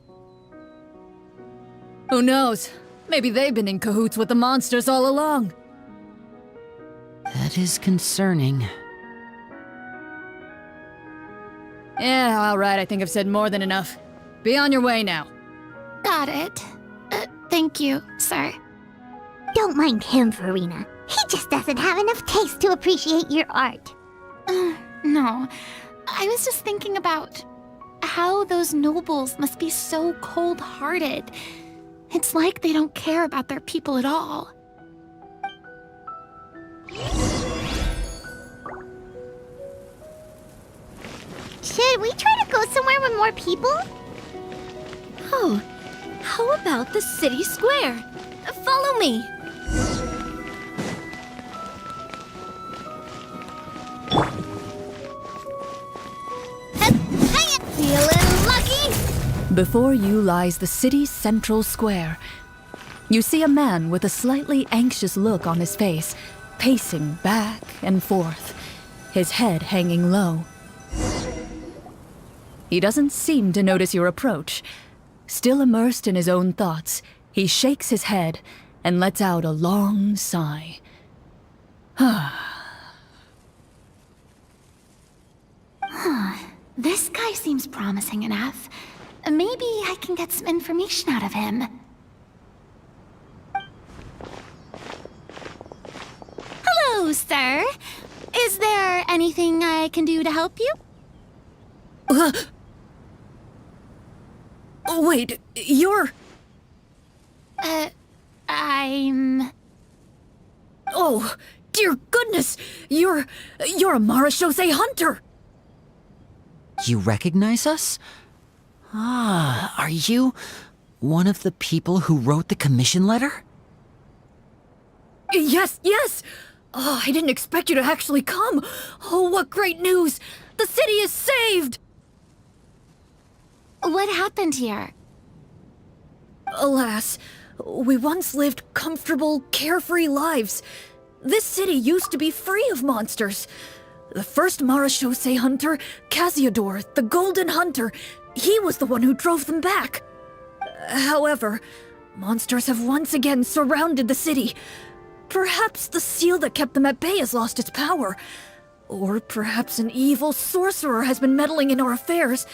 Who knows? Maybe they've been in cahoots with the monsters all along. That is concerning. Yeah, all right, I think I've said more than enough. Be on your way now. Got it. Thank you, sir. Don't mind him, Farina. He just doesn't have enough taste to appreciate your art. No. I was just thinking about how those nobles must be so cold-hearted. It's like they don't care about their people at all. Should we try to go somewhere with more people? Oh, how about the city square? Follow me. Feeling lucky? Before you lies the city's central square. You see a man with a slightly anxious look on his face, pacing back and forth, his head hanging low. He doesn't seem to notice your approach. Still immersed in his own thoughts, he shakes his head and lets out a long sigh. This guy seems promising enough. Maybe I can get some information out of him. Hello, sir. Is there anything I can do to help you? Wait, you're... I'm... Oh, dear goodness! You're a Marashose hunter! You recognize us? Ah, are you one of the people who wrote the commission letter? Yes, yes! Oh, I didn't expect you to actually come! Oh, what great news! The city is saved! What happened here? Alas, we once lived comfortable, carefree lives. This city used to be free of monsters. The first Marashose hunter, Casiodor, the Golden Hunter, he was the one who drove them back. However, monsters have once again surrounded the city. Perhaps the seal that kept them at bay has lost its power. Or perhaps an evil sorcerer has been meddling in our affairs.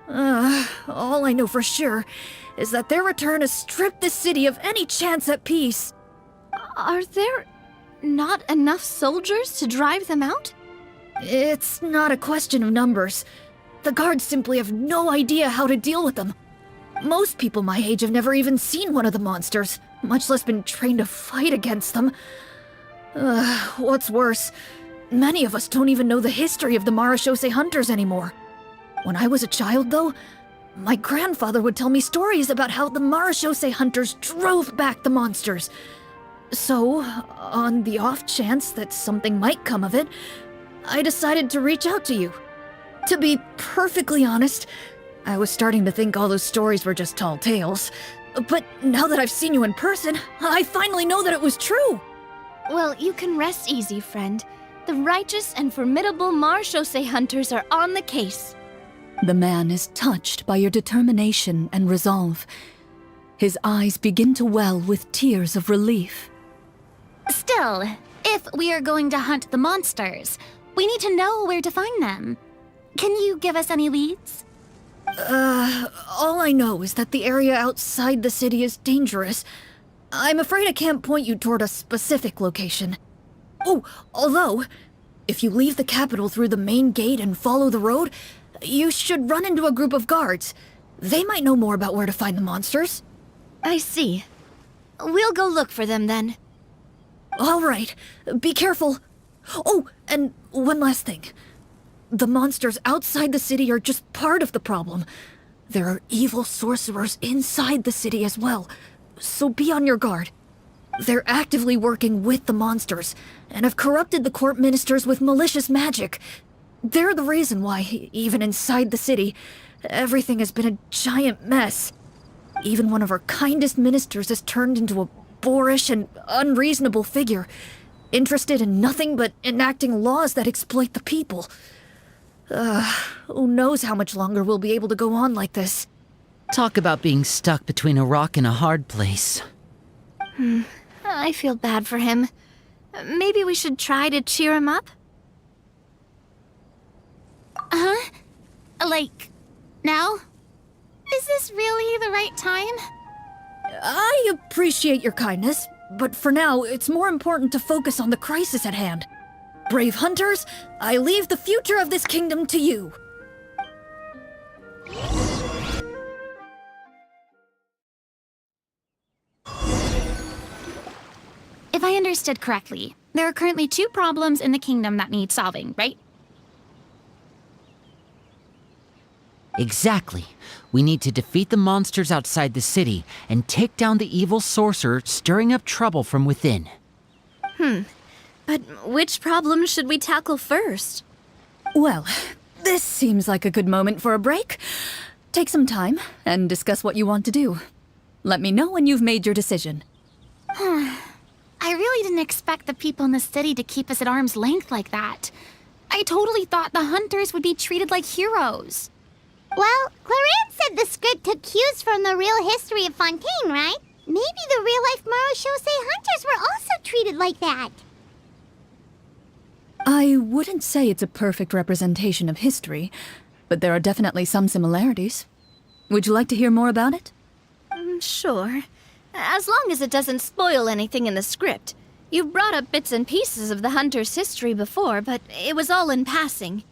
All I know for sure is that their return has stripped the city of any chance at peace. Are there not enough soldiers to drive them out? It's not a question of numbers. The guards simply have no idea how to deal with them. Most people my age have never even seen one of the monsters, much less been trained to fight against them. What's worse, many of us don't even know the history of the Marashose hunters anymore. When I was a child, though, my grandfather would tell me stories about how the Marashose hunters drove back the monsters. So, on the off chance that something might come of it, I decided to reach out to you. To be perfectly honest, I was starting to think all those stories were just tall tales. But now that I've seen you in person, I finally know that it was true! Well, you can rest easy, friend. The righteous and formidable Marashose hunters are on the case. The man is touched by your determination and resolve. His eyes begin to well with tears of relief. Still, if we are going to hunt the monsters, we need to know where to find them. Can you give us any leads? All I know is that the area outside the city is dangerous. I'm afraid I can't point you toward a specific location. Oh, although, if you leave the capital through the main gate and follow the road, you should run into a group of guards. They might know more about where to find the monsters. I see. We'll go look for them then. All right, be careful. Oh, and one last thing. The monsters outside the city are just part of the problem. There are evil sorcerers inside the city as well, so be on your guard. They're actively working with the monsters, and have corrupted the court ministers with malicious magic. They're the reason why, even inside the city, everything has been a giant mess. Even one of our kindest ministers has turned into a boorish and unreasonable figure, interested in nothing but enacting laws that exploit the people. Who knows how much longer we'll be able to go on like this. Talk about being stuck between a rock and a hard place. I feel bad for him. Maybe we should try to cheer him up? Huh? Like, now? Is this really the right time? I appreciate your kindness, but for now, it's more important to focus on the crisis at hand. Brave hunters, I leave the future of this kingdom to you. If I understood correctly, there are currently 2 problems in the kingdom that need solving, right? Exactly. We need to defeat the monsters outside the city and take down the evil sorcerer stirring up trouble from within. But which problem should we tackle first? Well, this seems like a good moment for a break. Take some time and discuss what you want to do. Let me know when you've made your decision. I really didn't expect the people in the city to keep us at arm's length like that. I totally thought the hunters would be treated like heroes. Well, Clarence said the script took cues from the real history of Fontaine, right? Maybe the real-life Marashose hunters were also treated like that. I wouldn't say it's a perfect representation of history, but there are definitely some similarities. Would you like to hear more about it? Sure. As long as it doesn't spoil anything in the script. You brought up bits and pieces of the hunter's history before, but it was all in passing.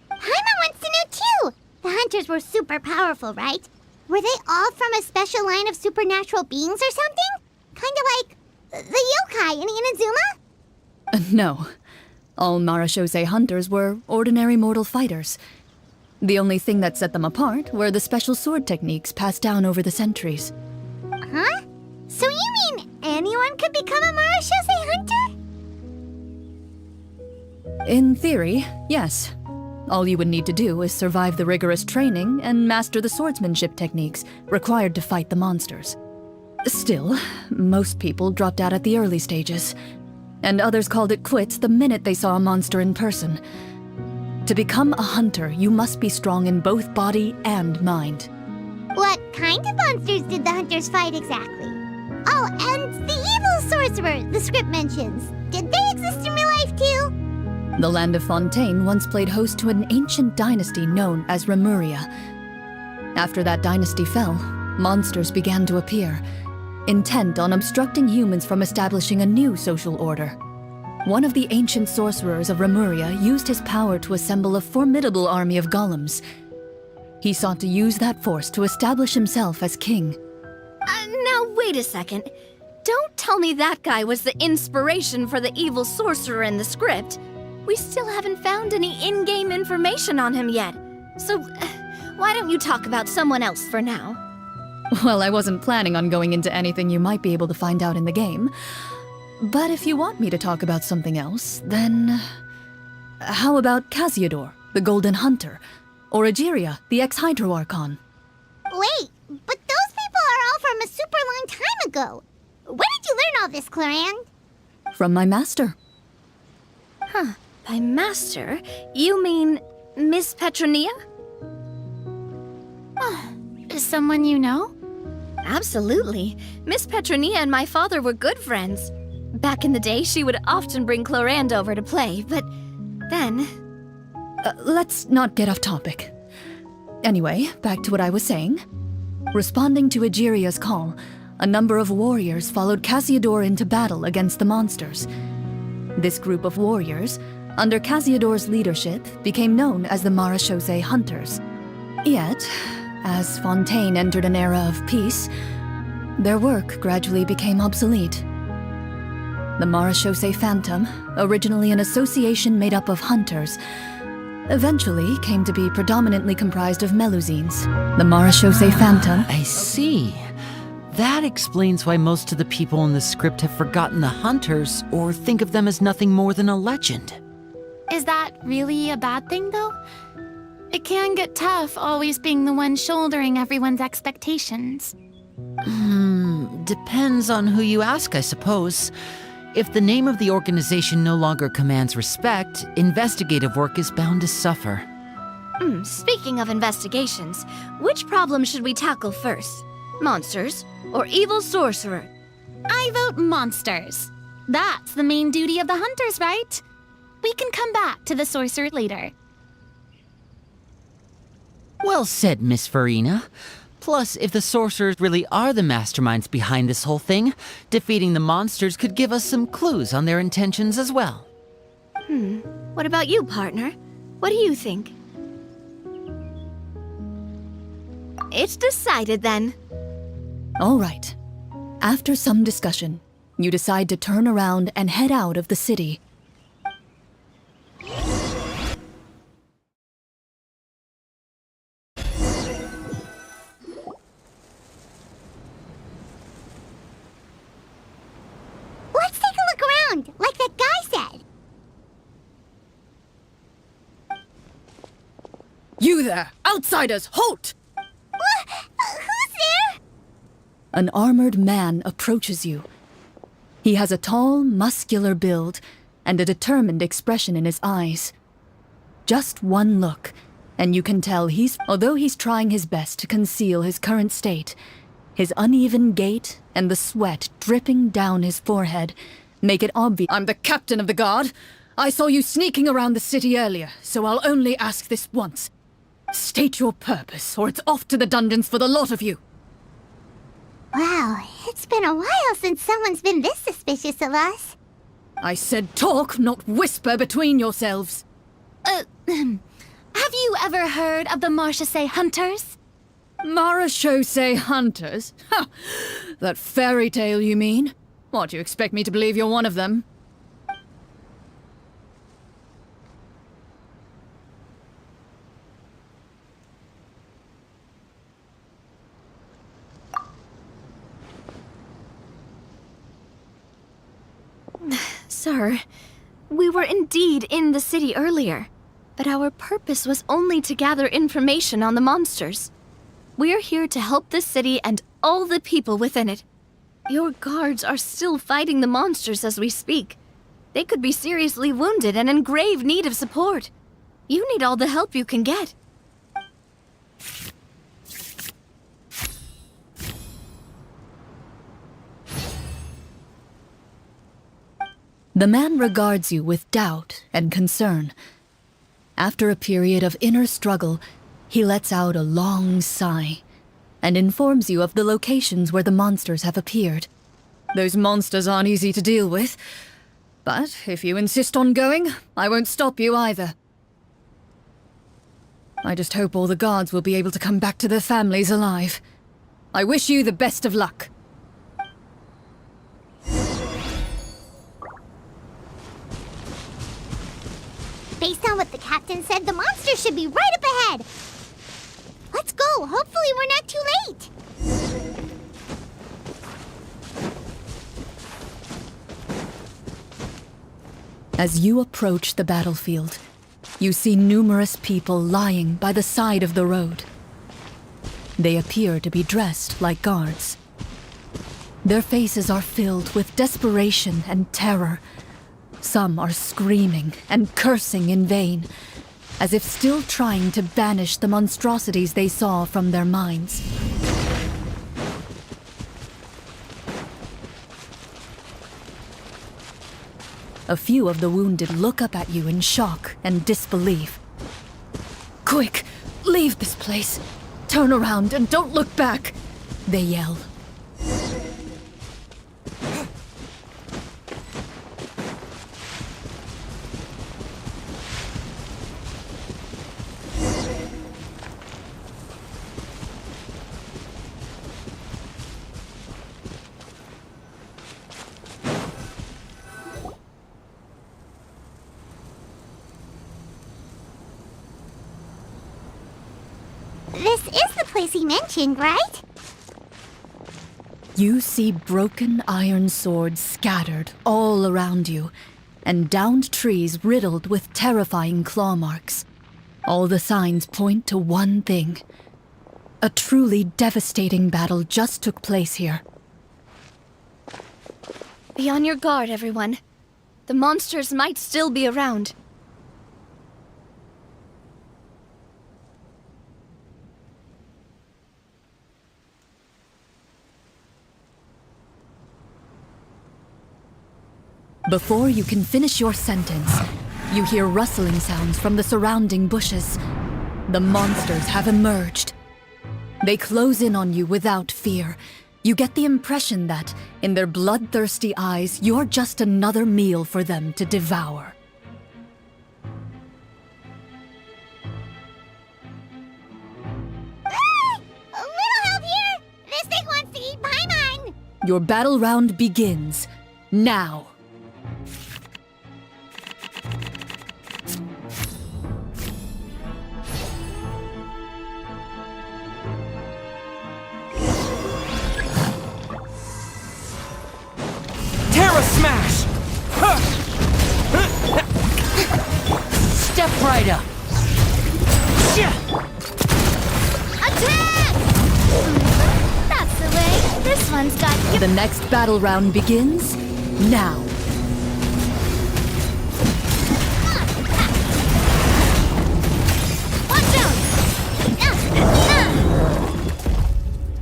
Paimon wants to know too! The hunters were super powerful, right? Were they all from a special line of supernatural beings or something? Kind of like the yokai in Inazuma? No. All Marashose hunters were ordinary mortal fighters. The only thing that set them apart were the special sword techniques passed down over the centuries. Huh? So you mean anyone could become a Marashose hunter? In theory, yes. All you would need to do is survive the rigorous training and master the swordsmanship techniques required to fight the monsters. Still, most people dropped out at the early stages, and others called it quits the minute they saw a monster in person. To become a hunter, you must be strong in both body and mind. What kind of monsters did the hunters fight exactly? Oh, and the evil sorcerer the script mentions. Did they exist in real life too? The land of Fontaine once played host to an ancient dynasty known as Remuria. After that dynasty fell, monsters began to appear, intent on obstructing humans from establishing a new social order. One of the ancient sorcerers of Remuria used his power to assemble a formidable army of golems. He sought to use that force to establish himself as king. Now wait a second. Don't tell me that guy was the inspiration for the evil sorcerer in the script. We still haven't found any in-game information on him yet. So, why don't you talk about someone else for now? Well, I wasn't planning on going into anything you might be able to find out in the game. But if you want me to talk about something else, then... How about Casiodor, the Golden Hunter? Or Egeria, the ex-Hydro Archon? Wait, but those people are all from a super long time ago. Where did you learn all this, Clorand? From my master. Huh. By master, you mean Miss Petronia? Someone you know? Absolutely. Miss Petronia and my father were good friends. Back in the day, she would often bring Clorand over to play, but then... Let's not get off topic. Anyway, back to what I was saying. Responding to Egeria's call, a number of warriors followed Casiodor into battle against the monsters. This group of warriors, under Casiodor's leadership, became known as the Marashose Hunters. Yet, as Fontaine entered an era of peace, their work gradually became obsolete. The Marashose Phantom, originally an association made up of hunters, eventually came to be predominantly comprised of Melusines. The Marashose Phantom... I see. That explains why most of the people in the script have forgotten the hunters or think of them as nothing more than a legend. Is that really a bad thing, though? It can get tough always being the one shouldering everyone's expectations. Depends on who you ask, I suppose. If the name of the organization no longer commands respect, investigative work is bound to suffer. Speaking of investigations, which problem should we tackle first? Monsters or evil sorcerer? I vote monsters. That's the main duty of the hunters, right? We can come back to the sorcerer later. Well said, Miss Farina. Plus, if the sorcerers really are the masterminds behind this whole thing, defeating the monsters could give us some clues on their intentions as well. What about you, partner? What do you think? It's decided then. All right. After some discussion, you decide to turn around and head out of the city. Let's take a look around, like that guy said. You there! Outsiders, halt! Who's there? An armored man approaches you. He has a tall, muscular build and a determined expression in his eyes. Just one look, and you can tell although he's trying his best to conceal his current state, his uneven gait and the sweat dripping down his forehead make it obvious. I'm the captain of the guard. I saw you sneaking around the city earlier, so I'll only ask this once. State your purpose, or it's off to the dungeons for the lot of you. Wow, it's been a while since someone's been this suspicious of us. I said talk, not whisper between yourselves. How Have you ever heard of the Marchese Hunters? Marachose hunters? Ha! That fairy tale, you mean? What, do you expect me to believe you're one of them? Sir, we were indeed in the city earlier, but our purpose was only to gather information on the monsters. We're here to help the city and all the people within it. Your guards are still fighting the monsters as we speak. They could be seriously wounded and in grave need of support. You need all the help you can get. The man regards you with doubt and concern. After a period of inner struggle, he lets out a long sigh and informs you of the locations where the monsters have appeared. Those monsters aren't easy to deal with, but if you insist on going, I won't stop you either. I just hope all the guards will be able to come back to their families alive. I wish you the best of luck. Based on what the captain said, the monsters should be right up ahead. Let's go. Hopefully we're not too late. As you approach the battlefield, you see numerous people lying by the side of the road. They appear to be dressed like guards. Their faces are filled with desperation and terror. Some are screaming and cursing in vain, as if still trying to banish the monstrosities they saw from their minds. A few of the wounded look up at you in shock and disbelief. "Quick, leave this place. Turn around and don't look back," they yell. This is the place he mentioned, right? You see broken iron swords scattered all around you, and downed trees riddled with terrifying claw marks. All the signs point to one thing. A truly devastating battle just took place here. Be on your guard, everyone. The monsters might still be around. Before you can finish your sentence, you hear rustling sounds from the surrounding bushes. The monsters have emerged. They close in on you without fear. You get the impression that, in their bloodthirsty eyes, you're just another meal for them to devour. A little help here! This thing wants to eat Paimon! Your battle round begins now. Terra Smash! Step right up. Attack! That's the way. This one's got you. The next battle round begins now.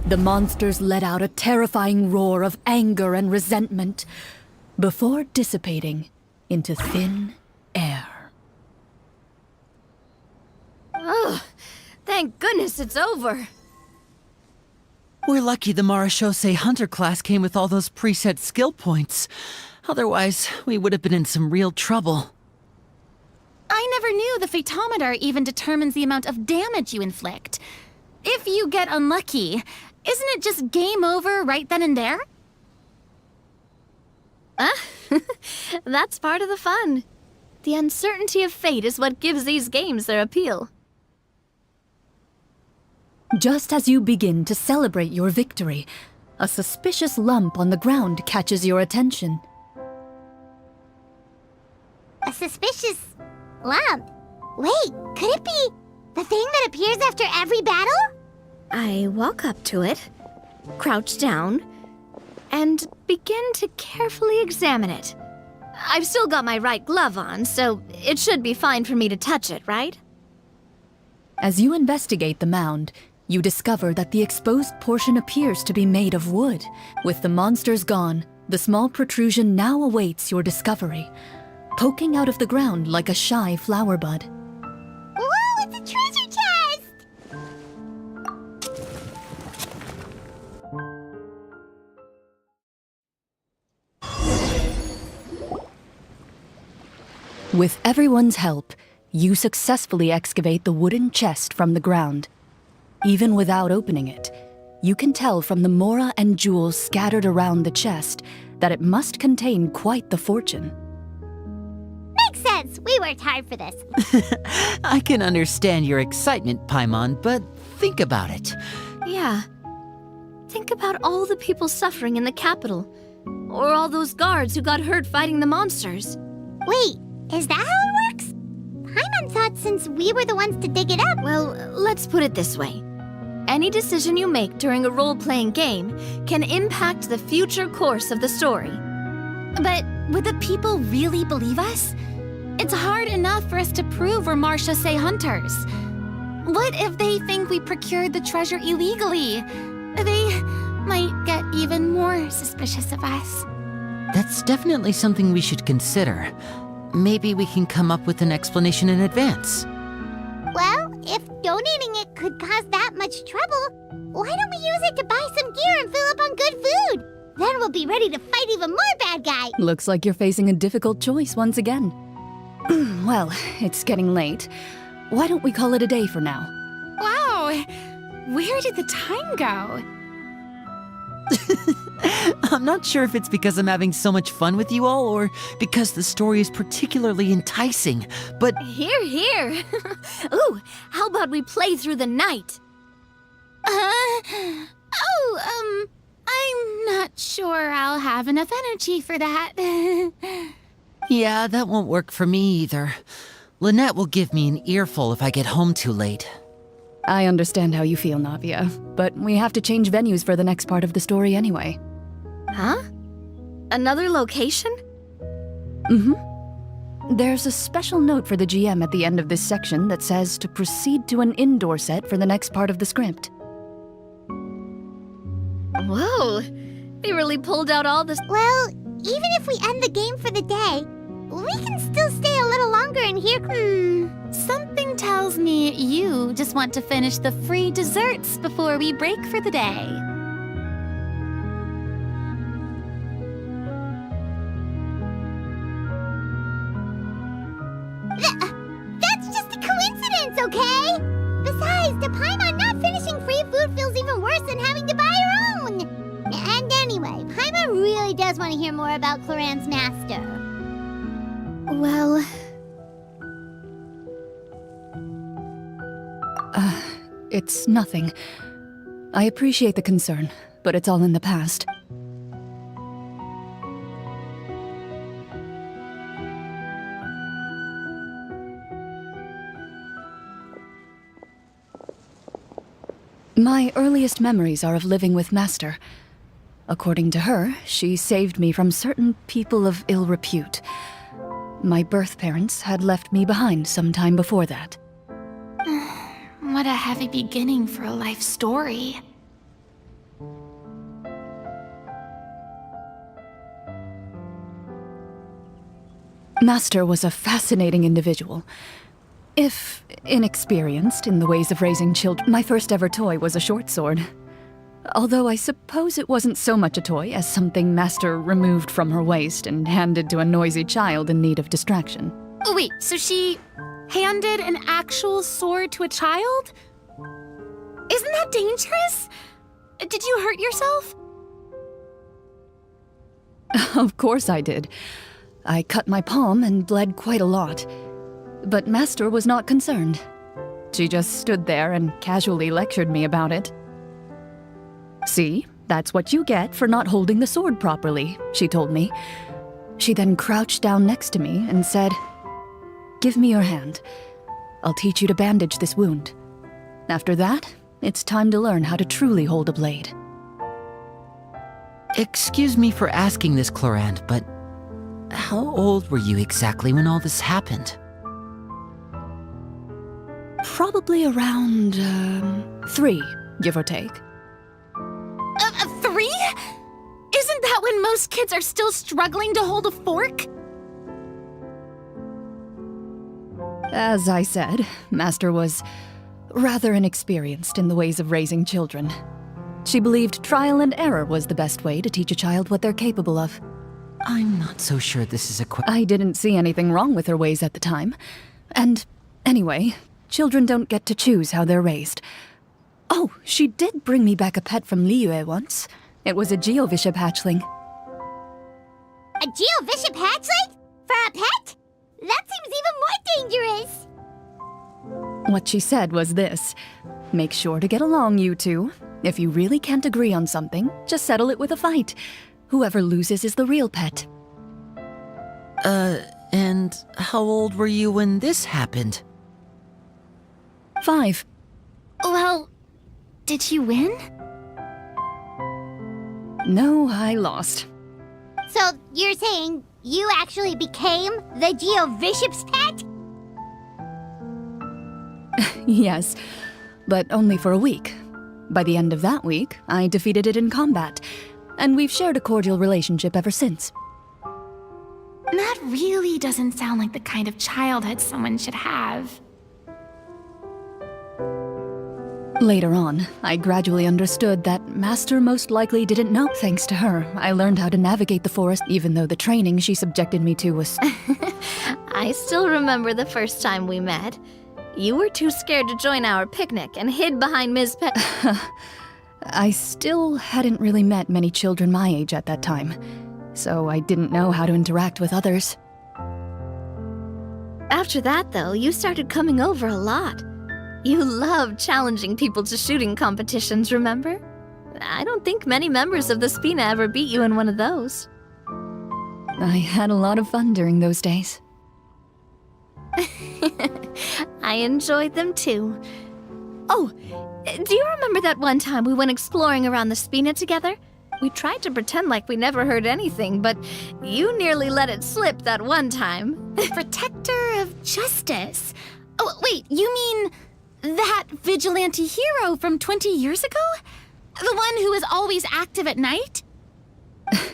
The monsters let out a terrifying roar of anger and resentment before dissipating into thin air. Oh, thank goodness it's over. We're lucky the Marachose Hunter class came with all those preset skill points. Otherwise, we would have been in some real trouble. I never knew the phytometer even determines the amount of damage you inflict. If you get unlucky, isn't it just game over right then and there? That's part of the fun. The uncertainty of fate is what gives these games their appeal. Just as you begin to celebrate your victory, a suspicious lump on the ground catches your attention. A suspicious lump? Wait, could it be the thing that appears after every battle? I walk up to it, crouch down, and begin to carefully examine it. I've still got my right glove on, so it should be fine for me to touch it, right? As you investigate the mound, you discover that the exposed portion appears to be made of wood. With the monsters gone, the small protrusion now awaits your discovery, poking out of the ground like a shy flower bud. Whoa, it's a treasure chest! With everyone's help, you successfully excavate the wooden chest from the ground. Even without opening it, you can tell from the mora and jewels scattered around the chest that it must contain quite the fortune. Makes sense. We worked hard for this. I can understand your excitement, Paimon, but think about it. Yeah. Think about all the people suffering in the capital. Or all those guards who got hurt fighting the monsters. Wait, is that how it works? Paimon thought since we were the ones to dig it up. Well, let's put it this way. Any decision you make during a role-playing game can impact the future course of the story. But would the people really believe us? It's hard enough for us to prove we're Marcia Say hunters. What if they think we procured the treasure illegally? They might get even more suspicious of us. That's definitely something we should consider. Maybe we can come up with an explanation in advance. Well, if donating it could cause that much trouble, why don't we use it to buy some gear and fill up on good food? Then we'll be ready to fight even more bad guys. Looks like you're facing a difficult choice once again. Well, it's getting late. Why don't we call it a day for now? Wow! Where did the time go? I'm not sure if it's because I'm having so much fun with you all or because the story is particularly enticing, but... Hear, hear! Ooh, how about we play through the night? I'm not sure I'll have enough energy for that. Yeah, that won't work for me either. Lynette will give me an earful if I get home too late. I understand how you feel, Navia, but we have to change venues for the next part of the story anyway. Huh? Another location? Mm-hmm. There's a special note for the GM at the end of this section that says to proceed to an indoor set for the next part of the script. Whoa! They really pulled out all this. Well, even if we end the game for the day, we can still stay a little longer and hear. Something tells me you just want to finish the free desserts before we break for the day. That's just a coincidence, okay? Besides, to Paimon, not finishing free food feels even worse than having to buy your own. And anyway, Paimon really does want to hear more about Cloran's master. Well... It's nothing. I appreciate the concern, but it's all in the past. My earliest memories are of living with Master. According to her, she saved me from certain people of ill repute. My birth parents had left me behind some time before that. What a heavy beginning for a life story. Master was a fascinating individual. If inexperienced in the ways of raising children, my first ever toy was a short sword. Although I suppose it wasn't so much a toy as something Master removed from her waist and handed to a noisy child in need of distraction. Oh wait, so she handed an actual sword to a child? Isn't that dangerous? Did you hurt yourself? Of course I did. I cut my palm and bled quite a lot. But Master was not concerned. She just stood there and casually lectured me about it. See, that's what you get for not holding the sword properly, she told me. She then crouched down next to me and said, "Give me your hand. I'll teach you to bandage this wound. After that, it's time to learn how to truly hold a blade." Excuse me for asking this, Clorand, but how old were you exactly when all this happened? Probably around, 3, give or take. 3? Isn't that when most kids are still struggling to hold a fork? As I said, Master was rather inexperienced in the ways of raising children. She believed trial and error was the best way to teach a child what they're capable of. I'm not so sure this is a I didn't see anything wrong with her ways at the time. And anyway, children don't get to choose how they're raised. Oh, she did bring me back a pet from Liyue once. It was a Geovishap hatchling. A Geovishap hatchling? For a pet? That seems even more dangerous. What she said was this: make sure to get along, you two. If you really can't agree on something, just settle it with a fight. Whoever loses is the real pet. And how old were you when this happened? 5. Well, did you win? No, I lost. So you're saying you actually became the Geovishap's pet? Yes, but only for a week. By the end of that week, I defeated it in combat, and we've shared a cordial relationship ever since. That really doesn't sound like the kind of childhood someone should have. Later on, I gradually understood that Master most likely didn't know. Thanks to her, I learned how to navigate the forest, even though the training she subjected me to was... I still remember the first time we met. You were too scared to join our picnic and hid behind Ms. I still hadn't really met many children my age at that time, so I didn't know how to interact with others. After that, though, you started coming over a lot. You loved challenging people to shooting competitions, remember? I don't think many members of the Spina ever beat you in one of those. I had a lot of fun during those days. I enjoyed them too. Oh, do you remember that one time we went exploring around the Spina together? We tried to pretend like we never heard anything, but you nearly let it slip that one time. Protector of Justice. Oh, wait, you mean that vigilante hero from 20 years ago? The one who was always active at night?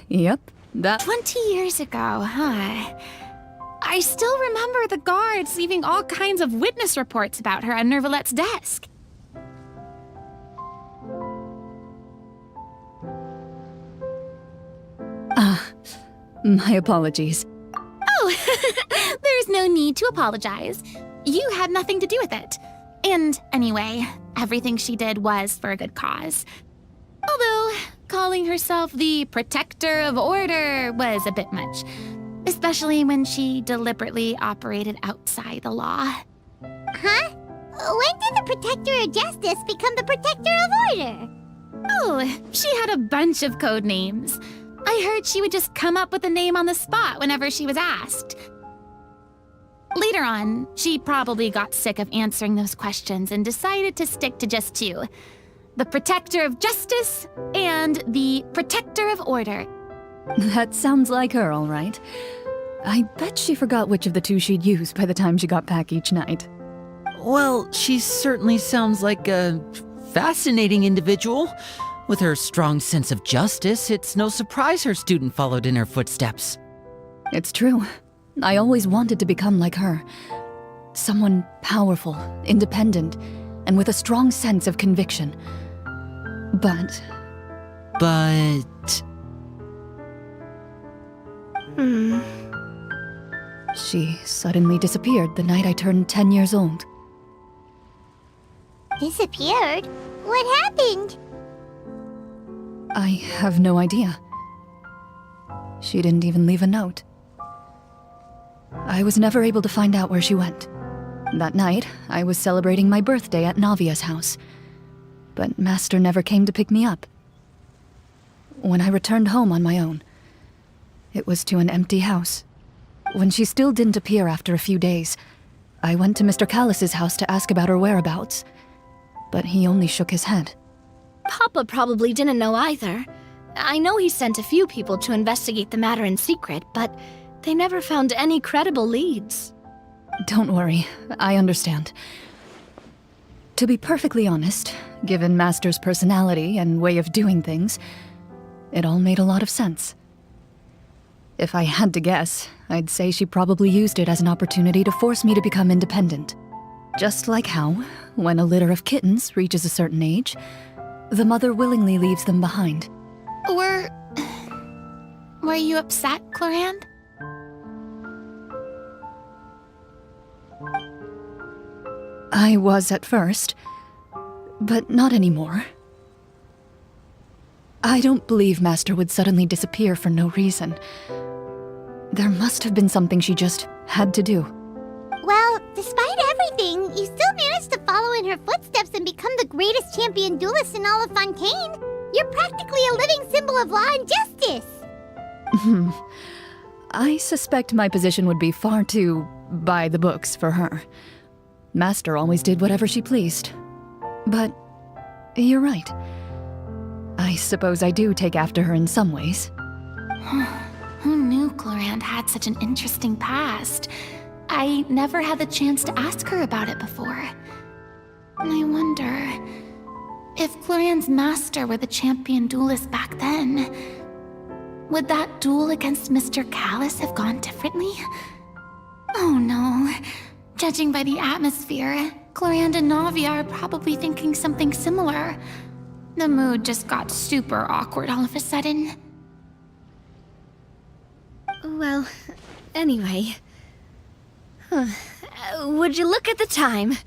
Yep, that... 20 years ago, huh? I still remember the guards leaving all kinds of witness reports about her on Nervalette's desk. My apologies. Oh, there's no need to apologize. You had nothing to do with it. And anyway, everything she did was for a good cause. Although, calling herself the Protector of Order was a bit much. Especially when she deliberately operated outside the law. Huh? When did the Protector of Justice become the Protector of Order? Oh, she had a bunch of code names. I heard she would just come up with a name on the spot whenever she was asked. Later on, she probably got sick of answering those questions and decided to stick to just 2. The Protector of Justice and the Protector of Order. That sounds like her, all right. I bet she forgot which of the 2 she'd use by the time she got back each night. Well, she certainly sounds like a fascinating individual. With her strong sense of justice, it's no surprise her student followed in her footsteps. It's true. I always wanted to become like her. Someone powerful, independent, and with a strong sense of conviction. But... She suddenly disappeared the night I turned 10 years old. Disappeared? What happened? I have no idea. She didn't even leave a note. I was never able to find out where she went. That night, I was celebrating my birthday at Navia's house, but Master never came to pick me up. When I returned home on my own, it was to an empty house. When she still didn't appear after a few days, I went to Mr. Callus's house to ask about her whereabouts, but he only shook his head. Papa probably didn't know either. I know he sent a few people to investigate the matter in secret, but they never found any credible leads. Don't worry, I understand. To be perfectly honest, given Master's personality and way of doing things, it all made a lot of sense. If I had to guess, I'd say she probably used it as an opportunity to force me to become independent. Just like how, when a litter of kittens reaches a certain age, the mother willingly leaves them behind. Were you upset, Clorinde? I was at first, but not anymore. I don't believe Master would suddenly disappear for no reason. There must have been something she just had to do. Well, despite everything, you still managed to follow in her footsteps and become the greatest champion duelist in all of Fontaine. You're practically a living symbol of law and justice. I suspect my position would be far too by the books for her. Master always did whatever she pleased. But you're right. I suppose I do take after her in some ways. Who knew Clorinde had such an interesting past? I never had the chance to ask her about it before. I wonder if Clorinde's master were the champion duelist back then. Would that duel against Mr. Callus have gone differently? Oh no. Judging by the atmosphere, Clorinde and Navia are probably thinking something similar. The mood just got super awkward all of a sudden. Well, anyway. Would you look at the time?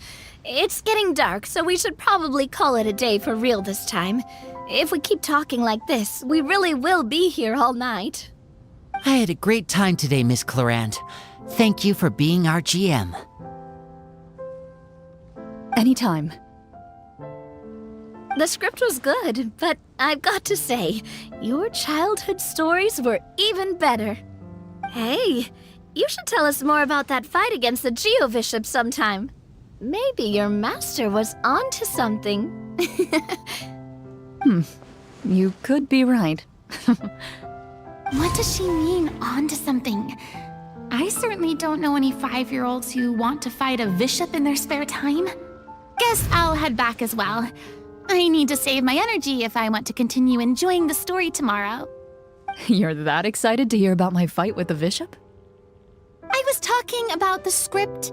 It's getting dark, so we should probably call it a day for real this time. If we keep talking like this, we really will be here all night. I had a great time today, Miss Clorinde. Thank you for being our GM. Anytime. The script was good, but I've got to say, your childhood stories were even better. Hey, you should tell us more about that fight against the Geo-Bishop sometime. Maybe your master was onto something. You could be right. What does she mean, onto something? I certainly don't know any 5-year-olds who want to fight a bishop in their spare time. Guess I'll head back as well. I need to save my energy if I want to continue enjoying the story tomorrow. You're that excited to hear about my fight with the bishop? I was talking about the script